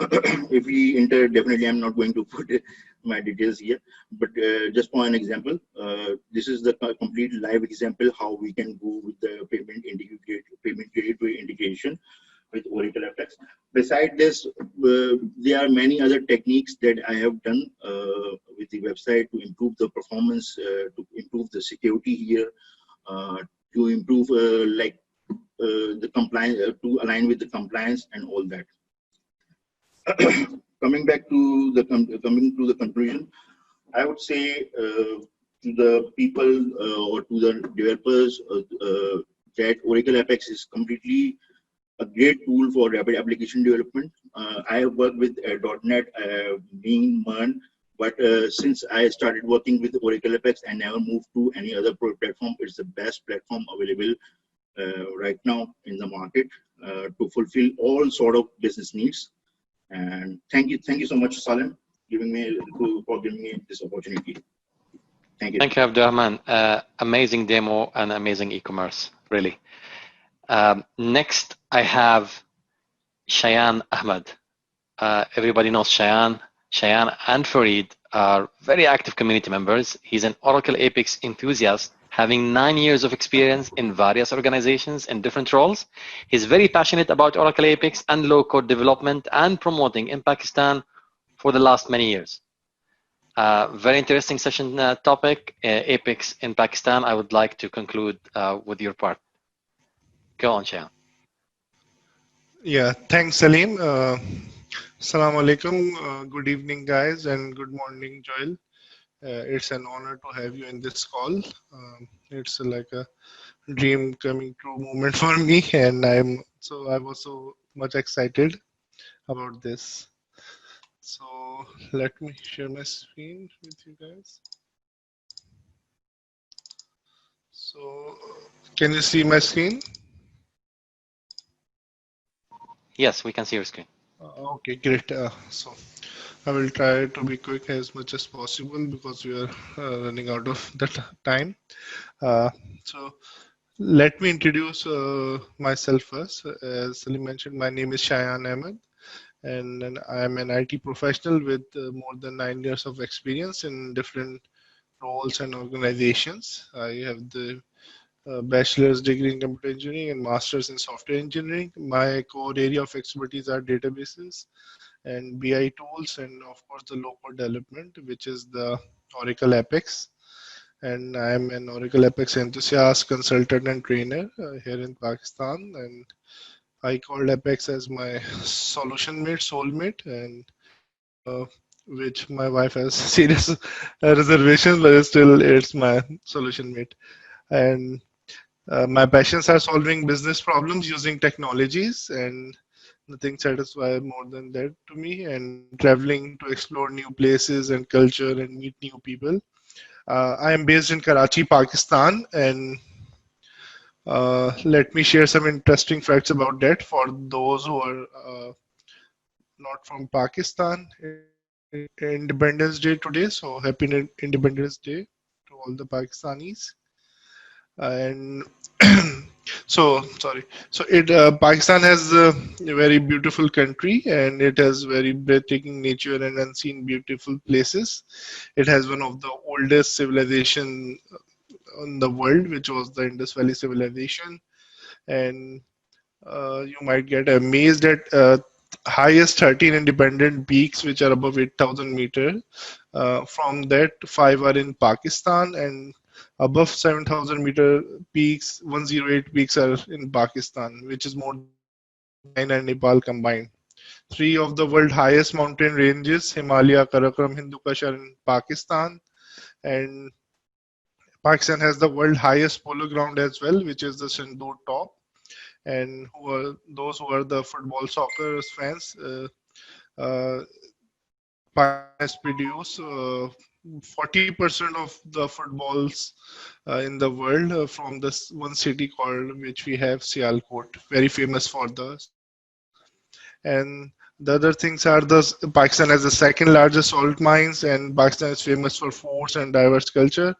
if we enter, definitely I'm not going to put my details here, but just for an example, this is the complete live example how we can go with the payment gateway integration with Oracle Apex. Besides this, there are many other techniques that I have done with the website to improve the performance, to improve the security here, to improve the compliance, to align with the compliance and all that. Coming to the conclusion, I would say to the people or to the developers that Oracle Apex is completely a great tool for rapid application development. I have worked with .NET, Numan, but since I started working with Oracle Apex, I never moved to any other platform. It's the best platform available right now in the market to fulfill all sort of business needs. And thank you so much, Salim, for giving me this opportunity. Thank you. Thank you, Abdul Rehman. Amazing demo and amazing e-commerce, really. Next, I have Shayan Ahmed. Everybody knows Shayan. Shayan and Farid are very active community members. He's an Oracle Apex enthusiast, having 9 years of experience in various organizations in different roles. He's very passionate about Oracle Apex and low-code development and promoting in Pakistan for the last many years. Very interesting session topic, Apex in Pakistan. I would like to conclude with your part. Go on, Shayan. Yeah, thanks, Salim. Assalamu alaikum. Good evening, guys, and good morning, Joel. It's an honor to have you in this call. It's like a dream coming true moment for me, and I was so much excited about this. So let me share my screen with you guys. So can you see my screen? Yes, we can see your screen. Okay, great. So I will try to be quick as much as possible because we are running out of the time. So let me introduce myself first. As Salim mentioned, my name is Shayan Ahmed, and I am an IT professional with more than 9 years of experience in different roles and organizations. I have the bachelor's degree in computer engineering and master's in software engineering. My core area of expertise are databases and BI tools, and of course the low-code development, which is the Oracle Apex. And I am an Oracle Apex enthusiast, consultant, and trainer here in Pakistan. And I called Apex as my solution mate, soulmate, and which my wife has serious reservations, but still it's my solution mate. And my passions are solving business problems using technologies, and nothing satisfies more than that to me, and traveling to explore new places and culture and meet new people. I am based in Karachi, Pakistan, and let me share some interesting facts about that for those who are not from Pakistan. Independence Day today, so happy Independence Day to all the Pakistanis. And so sorry. So Pakistan has a very beautiful country, and it has very breathtaking nature and unseen beautiful places. It has one of the oldest civilization in the world, which was the Indus Valley civilization, and you might get amazed at highest 13 independent peaks which are above 8,000 meters. From that, 5 are in Pakistan, and above 7,000 meter peaks, 108 peaks are in Pakistan, which is more than China and Nepal combined. 3 of the world's highest mountain ranges, Himalaya, Karakoram, Hindu Kush, are in Pakistan, and Pakistan has the world's highest polo ground as well, which is the Sindoor Top. And those who are the football soccer fans, Pakistan has produced 40% of the footballs in the world from this one city called, which we have, Sialkot, very famous for the. And the other things are Pakistan has the second largest salt mines, and Pakistan is famous for forts and diverse culture.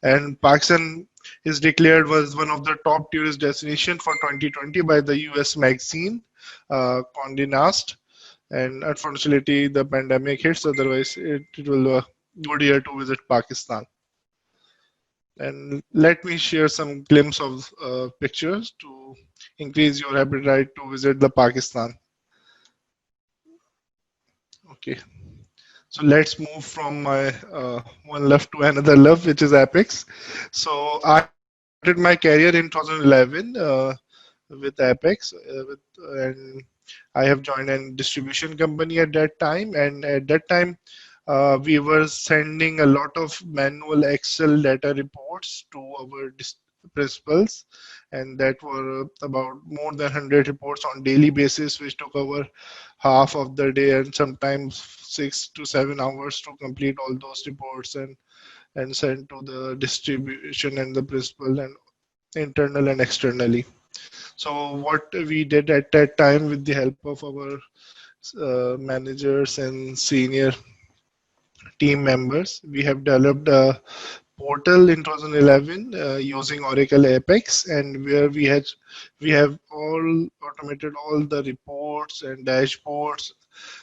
And Pakistan is declared was one of the top tourist destinations for 2020 by the US magazine Condé Nast. And unfortunately, the pandemic hits. Otherwise, it will a good year to visit Pakistan. And let me share some glimpse of pictures to increase your appetite to visit the Pakistan. Okay. So let's move from my one love to another love, which is Apex. So I started my career in 2011 with Apex, and I have joined a distribution company at that time. And at that time, we were sending a lot of manual Excel data reports to our principals, and that were about more than 100 reports on daily basis, which took over half of the day and sometimes 6 to 7 hours to complete all those reports and send to the distribution and the principal and internal and externally. So what we did at that time, with the help of our managers and senior team members, we have developed a portal in 2011 using Oracle Apex, and where we have all automated all the reports and dashboards.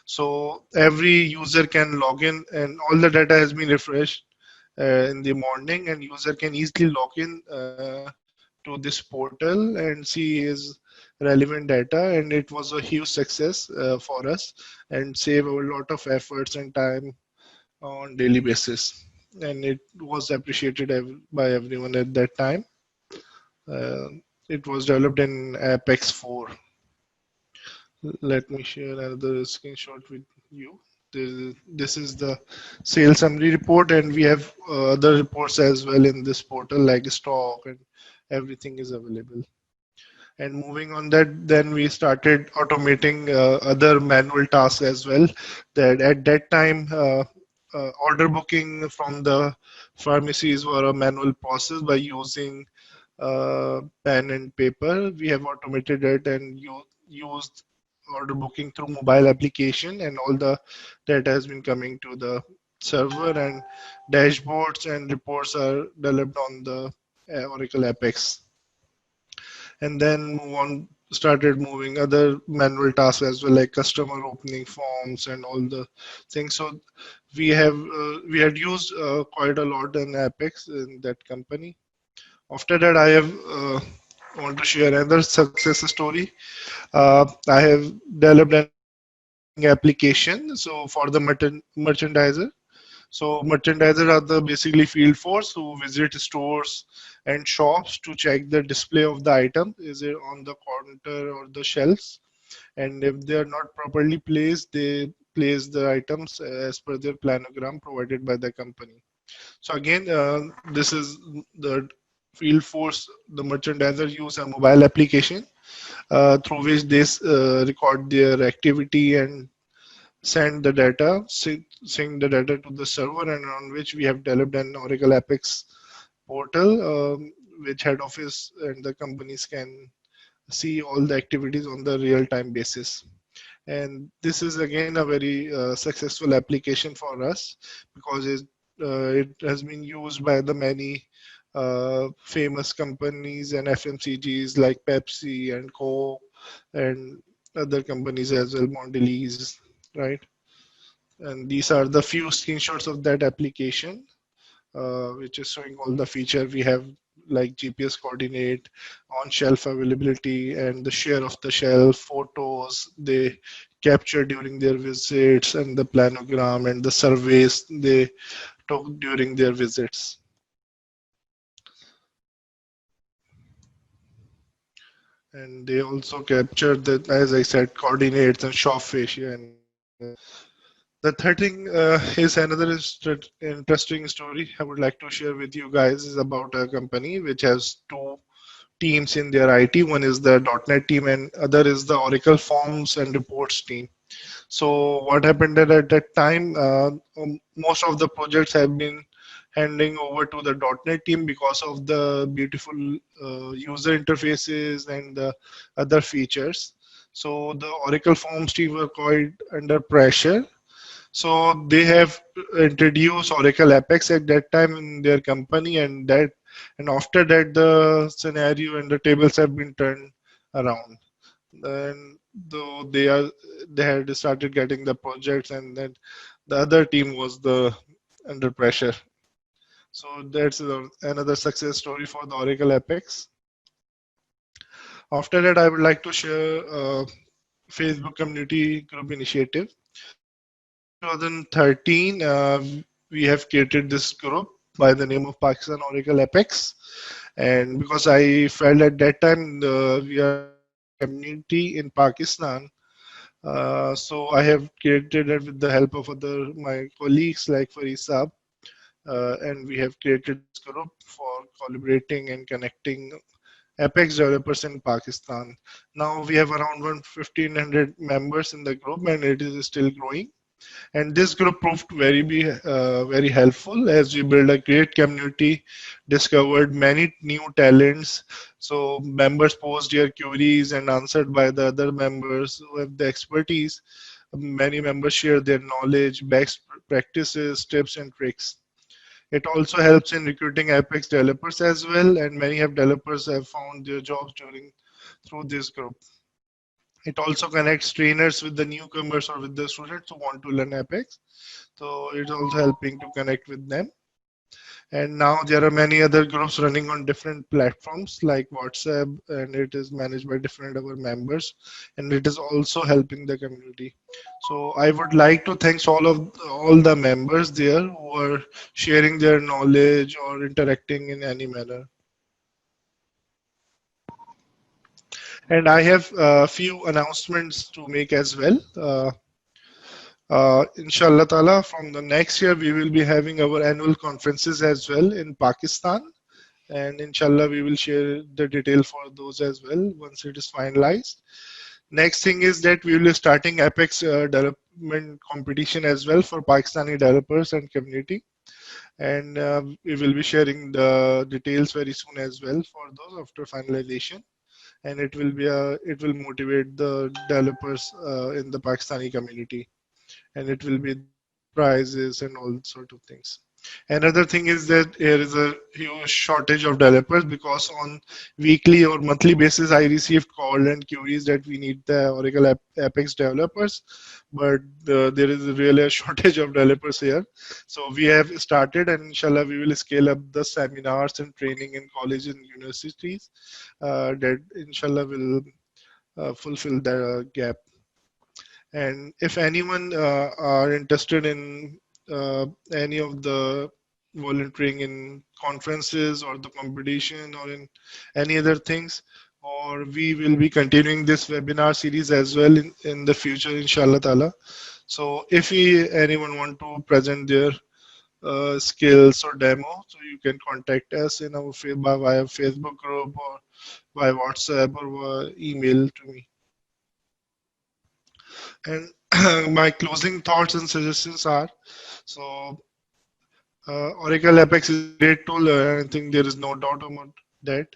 So every user can log in, and all the data has been refreshed in the morning, and user can easily log in to this portal and see his relevant data. And it was a huge success for us and save a lot of efforts and time on daily basis, and it was appreciated by everyone at that time. uh, it was developed in Apex 4. Let me share another screenshot with you. This is the sales summary report, and we have other reports as well in this portal, like stock, and everything is available. And moving on that, then we started automating other manual tasks as well. That at that time, order booking from the pharmacies were a manual process by using pen and paper. We have automated it and used order booking through mobile application, and all the data has been coming to the server, and dashboards and reports are developed on the Oracle Apex. And then started moving other manual tasks as well, like customer opening forms and all the things. So we had used quite a lot in Apex in that company. After that, I have want to share another success story. I have developed an ordering application. So for the merchandiser. So merchandiser are the basically field force who visit stores and shops to check the display of the item. Is it on the counter or the shelves? And if they are not properly placed, they place the items as per their planogram provided by the company. So again, this is the field force. The merchandiser use a mobile application through which they record their activity and send the data, sync the data to the server, and on which we have developed an Oracle Apex portal, which head office and the companies can see all the activities on the real-time basis. And this is again a very successful application for us, because it has been used by the many famous companies and FMCGs like Pepsi and Coke and other companies as well, Mondelez, right? And these are the few screenshots of that application, which is showing all the feature we have, like GPS coordinate, on-shelf availability, and the share of the shelf, photos they capture during their visits, and the planogram and the surveys they took during their visits. And they also capture the, as I said, coordinates and shop fascia. And the third thing is another interesting story I would like to share with you guys, is about a company which has two teams in their IT. One is the .NET team, and other is the Oracle Forms and Reports team. So what happened at that time, most of the projects have been handing over to the .NET team because of the beautiful user interfaces and the other features. So the Oracle Forms team were quite under pressure. So they have introduced Oracle Apex at that time in their company, and after that the scenario and the tables have been turned around. And though they had started getting the projects, and then the other team was under pressure. So that's another success story for the Oracle Apex. After that, I would like to share Facebook community group initiative. So in 2013, we have created this group by the name of Pakistan Oracle Apex. And because I felt at that time we are a community in Pakistan, so I have created it with the help of my colleagues like Farid Saab. And we have created this group for collaborating and connecting Apex developers in Pakistan. Now we have around 1,500 members in the group, and it is still growing. And this group proved very helpful as we built a great community, discovered many new talents. So members posed their queries and answered by the other members who have the expertise. Many members share their knowledge, best practices, tips, and tricks. It also helps in recruiting Apex developers as well, and many have developers have found their jobs through this group. It also connects trainers with the newcomers or with the students who want to learn Apex. So it's also helping to connect with them. And now there are many other groups running on different platforms like WhatsApp, and it is managed by different other members, and it is also helping the community. So I would like to thank all the members there who are sharing their knowledge or interacting in any manner. And I have a few announcements to make as well. Inshallah ta'ala, from the next year, we will be having our annual conferences as well in Pakistan. And inshallah, we will share the detail for those as well once it is finalized. Next thing is that we will be starting Apex development competition as well for Pakistani developers and community. And we will be sharing the details very soon as well for those after finalization. And it will motivate the developers in the Pakistani community, and it will be prizes and all sort of things. Another thing is that there is a huge shortage of developers, because on weekly or monthly basis I received call and queries that we need the Oracle Apex developers, but there is really a shortage of developers here. So we have started, and inshallah we will scale up the seminars and training in colleges and universities that inshallah will fulfill the gap. And if anyone are interested in any of the volunteering in conferences or the competition or in any other things, or we will be continuing this webinar series as well in the future, inshallah ta'ala. So if anyone want to present their skills or demo, so you can contact us in our via Facebook group or by WhatsApp or via email to me. And my closing thoughts and suggestions are, so Oracle Apex is a great tool. I think there is no doubt about that.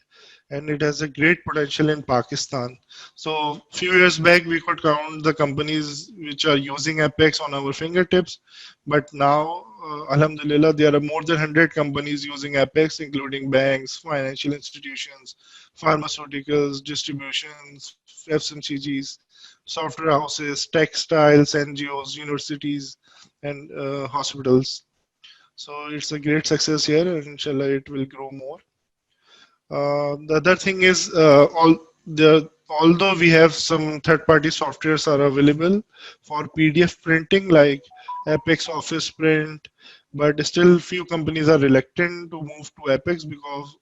And it has a great potential in Pakistan. So a few years back, we could count the companies which are using Apex on our fingertips. But now, Alhamdulillah, there are more than 100 companies using Apex, including banks, financial institutions, pharmaceuticals, distributions, FMCGs, software houses, textiles, NGOs, universities, and hospitals. So it's a great success here, and inshallah it will grow more. The other thing is, although we have some third-party softwares are available for PDF printing like Apex Office Print, but still few companies are reluctant to move to Apex because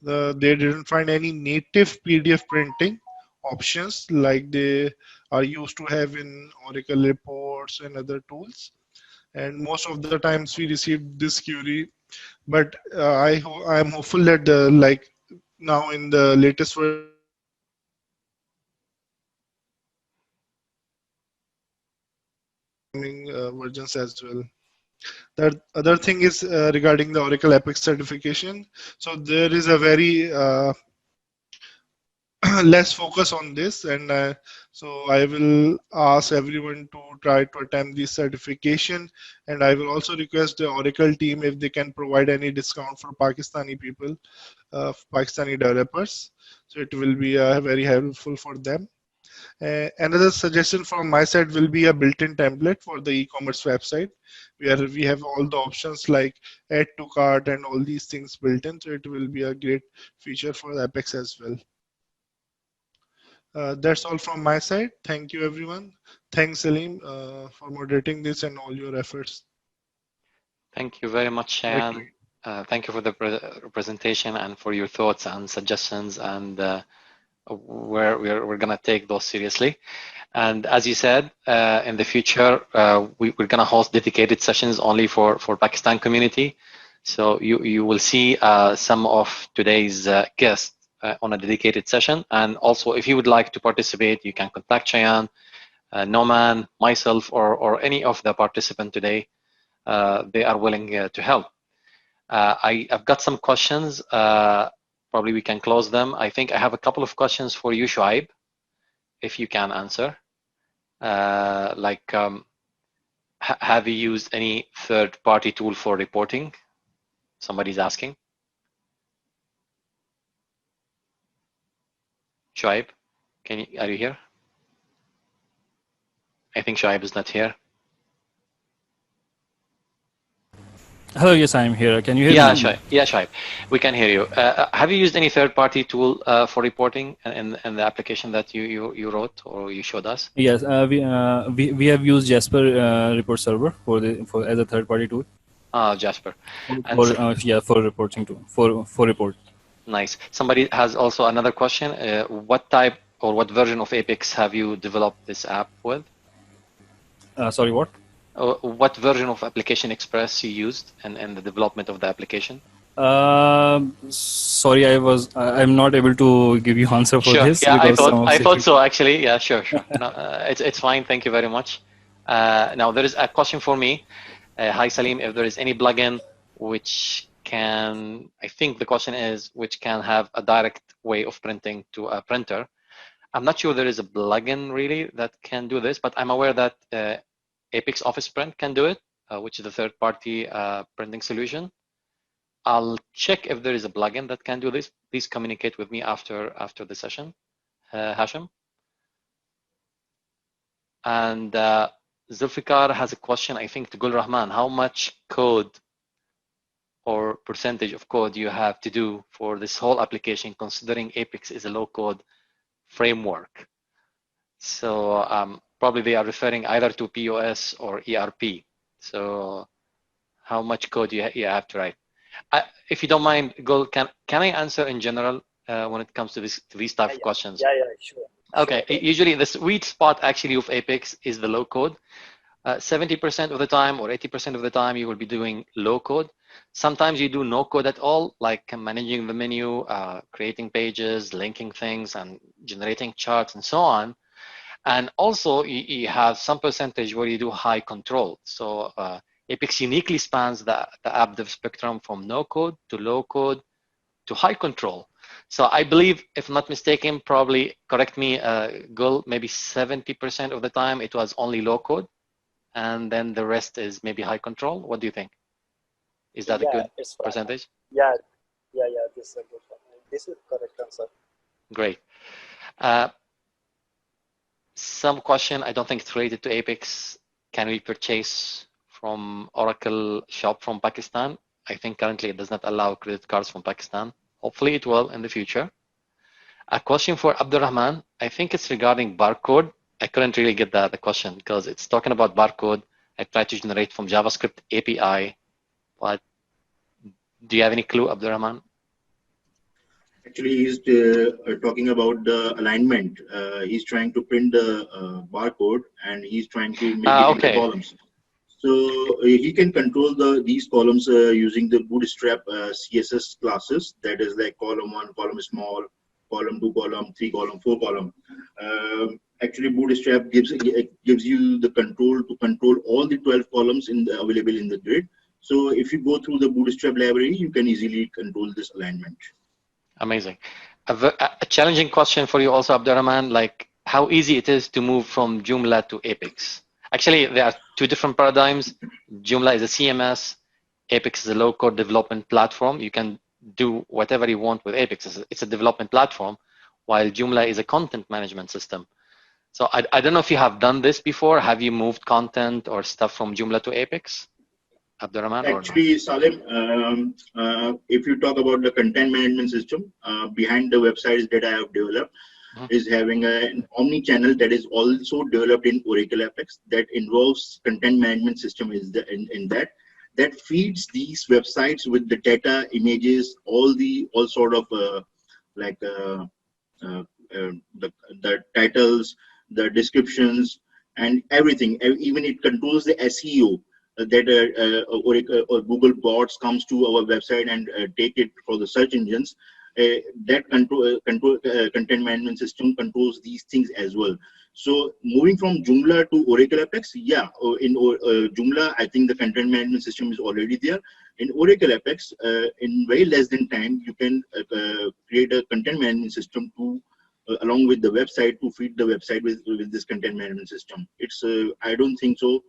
they didn't find any native PDF printing options like they are used to have in Oracle reports and other tools. And most of the times we receive this query, but I am hopeful that like now in the latest versions as well. The other thing is regarding the Oracle Apex certification. So there is a very less focus on this, and so I will ask everyone to try to attempt this certification, and I will also request the Oracle team if they can provide any discount for Pakistani people, Pakistani developers. So it will be very helpful for them. Another suggestion from my side will be a built-in template for the e-commerce website, where we have all the options like add to cart and all these things built in. So it will be a great feature for Apex as well. That's all from my side. Thank you, everyone. Thanks, Salim, for moderating this and all your efforts. Thank you very much, Shayan. Thank you for the presentation and for your thoughts and suggestions, and we're going to take those seriously. And as you said, in the future, we're going to host dedicated sessions only for Pakistan community. So you will see some of today's guests on a dedicated session. And also, if you would like to participate, you can contact Shayan, Numan, myself, or any of the participants today. They are willing to help. I've got some questions. Probably we can close them. I think I have a couple of questions for you, Shoaib, if you can answer. Have you used any third-party tool for reporting Somebody's asking. Shoaib, are you here? I think Shoaib is not here. Hello, yes, I am here. Can you hear Yeah, me? Shoaib. Yeah, Shoaib. We can hear you. Have you used any third-party tool for reporting in the application that you wrote or you showed us? Yes, we have used Jasper Report Server for as a third-party tool. Jasper. For reporting too. For report. Nice. Somebody has also another question. What type or what version of Apex have you developed this app with? Sorry, what? What version of Application Express you used in the development of the application? Sorry, I'm not able to give you answer for Sure. this. Yeah, because I thought so actually. Yeah, sure. No, it's fine. Thank you very much. Now there is a question for me. Hi Salim, if there is any plugin which can, I think the question is, which can have a direct way of printing to a printer. I'm not sure there is a plugin really that can do this, but I'm aware that Apex Office Print can do it, which is the third-party printing solution. I'll check if there is a plugin that can do this. Please communicate with me after the session, Hashim. And Zulfikar has a question, I think, to Gul Rehman. How much code or percentage of code you have to do for this whole application, considering Apex is a low-code framework? So probably they are referring either to POS or ERP. So how much code you have to write? If you don't mind, Gul, can I answer in general when it comes to these type of questions? Yeah, sure. Okay, sure. Usually the sweet spot actually of Apex is the low code. 70% of the time or 80% of the time you will be doing low code. Sometimes you do no code at all, like managing the menu, creating pages, linking things, and generating charts and so on. And also you have some percentage where you do high control. So Apex uniquely spans the app dev spectrum from no code to low code to high control. So I believe, if I'm not mistaken, probably correct me, Gul, maybe 70% of the time it was only low code, and then the rest is maybe high control. What do you think? Is that a good percentage? Yeah, this is a good one. This is the correct answer. Great. Some question, I don't think it's related to Apex. Can we purchase from Oracle shop from Pakistan? I think currently it does not allow credit cards from Pakistan. Hopefully it will in the future. A question for Abdul Rehman. I think it's regarding barcode. I couldn't really get the question because it's talking about barcode. I tried to generate from JavaScript API, but do you have any clue, Abdul Rehman? Actually, he's talking about the alignment. He's trying to print the barcode and he's trying to make it into columns. So he can control these columns using the Bootstrap CSS classes. That is like column 1, column small, column 2, column 3, column 4, column. Actually, Bootstrap gives you the control to control all the 12 columns available in the grid. So if you go through the Bootstrap library, you can easily control this alignment. Amazing. A challenging question for you also, Abdul Rehman, like how easy it is to move from Joomla to Apex. Actually, there are two different paradigms. Joomla is a CMS. Apex is a low-code development platform. You can do whatever you want with Apex. It's a development platform, while Joomla is a content management system. So I don't know if you have done this before. Have you moved content or stuff from Joomla to Apex, Abdul Rehman? Actually, Salim, if you talk about the content management system, behind the websites that I have developed, is having an omni-channel that is also developed in Oracle Apex that involves content management system in that feeds these websites with the data, images, all sort of the titles, the descriptions, and everything. Even it controls the SEO that Oracle or Google bots comes to our website and take it for the search engines. That content management system controls these things as well. So moving from Joomla to Oracle Apex, yeah, in Joomla, I think the content management system is already there. In Oracle Apex, in very less than time, you can create a content management system to along with the website to feed the website with this content management system. It's I don't think so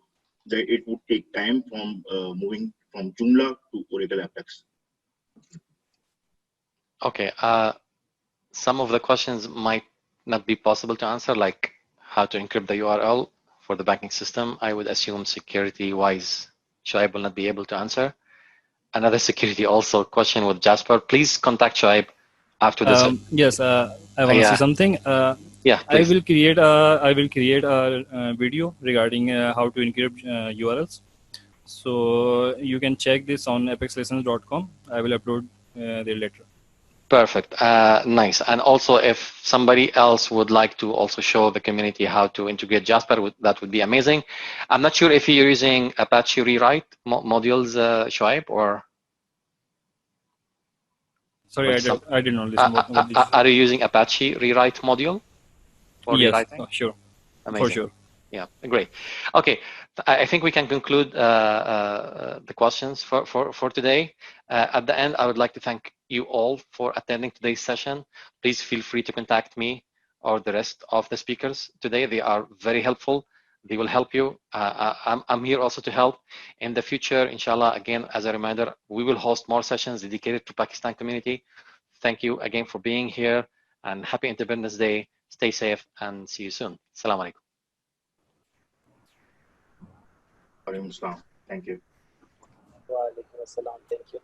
that it would take time from moving from Joomla to Oracle Apex. Okay. Some of the questions might not be possible to answer, like how to encrypt the URL for the banking system. I would assume security-wise, Shoaib will not be able to answer. Another security also question with Jasper. Please contact Shoaib after this. Yes, I want to say something. Yeah, please. I will create a video regarding how to encrypt URLs. So you can check this on apexlessons.com. I will upload there later. Perfect. Nice. And also, if somebody else would like to also show the community how to integrate Jasper, that would be amazing. I'm not sure if you're using Apache Rewrite modules, Shoaib, or... Sorry, I did not listen. What did you say? Are you using Apache Rewrite module for yes, rewriting? Sure. Amazing. For sure. Yeah, great. Okay, I think we can conclude the questions for today. At the end, I would like to thank you all for attending today's session. Please feel free to contact me or the rest of the speakers today. They are very helpful. They will help you. I'm here also to help. In the future, inshallah, again, as a reminder, we will host more sessions dedicated to Pakistan community. Thank you again for being here, and happy Independence Day. Stay safe and see you soon. Assalamu alaikum. Thank you. Wa alaikum assalam. Thank you.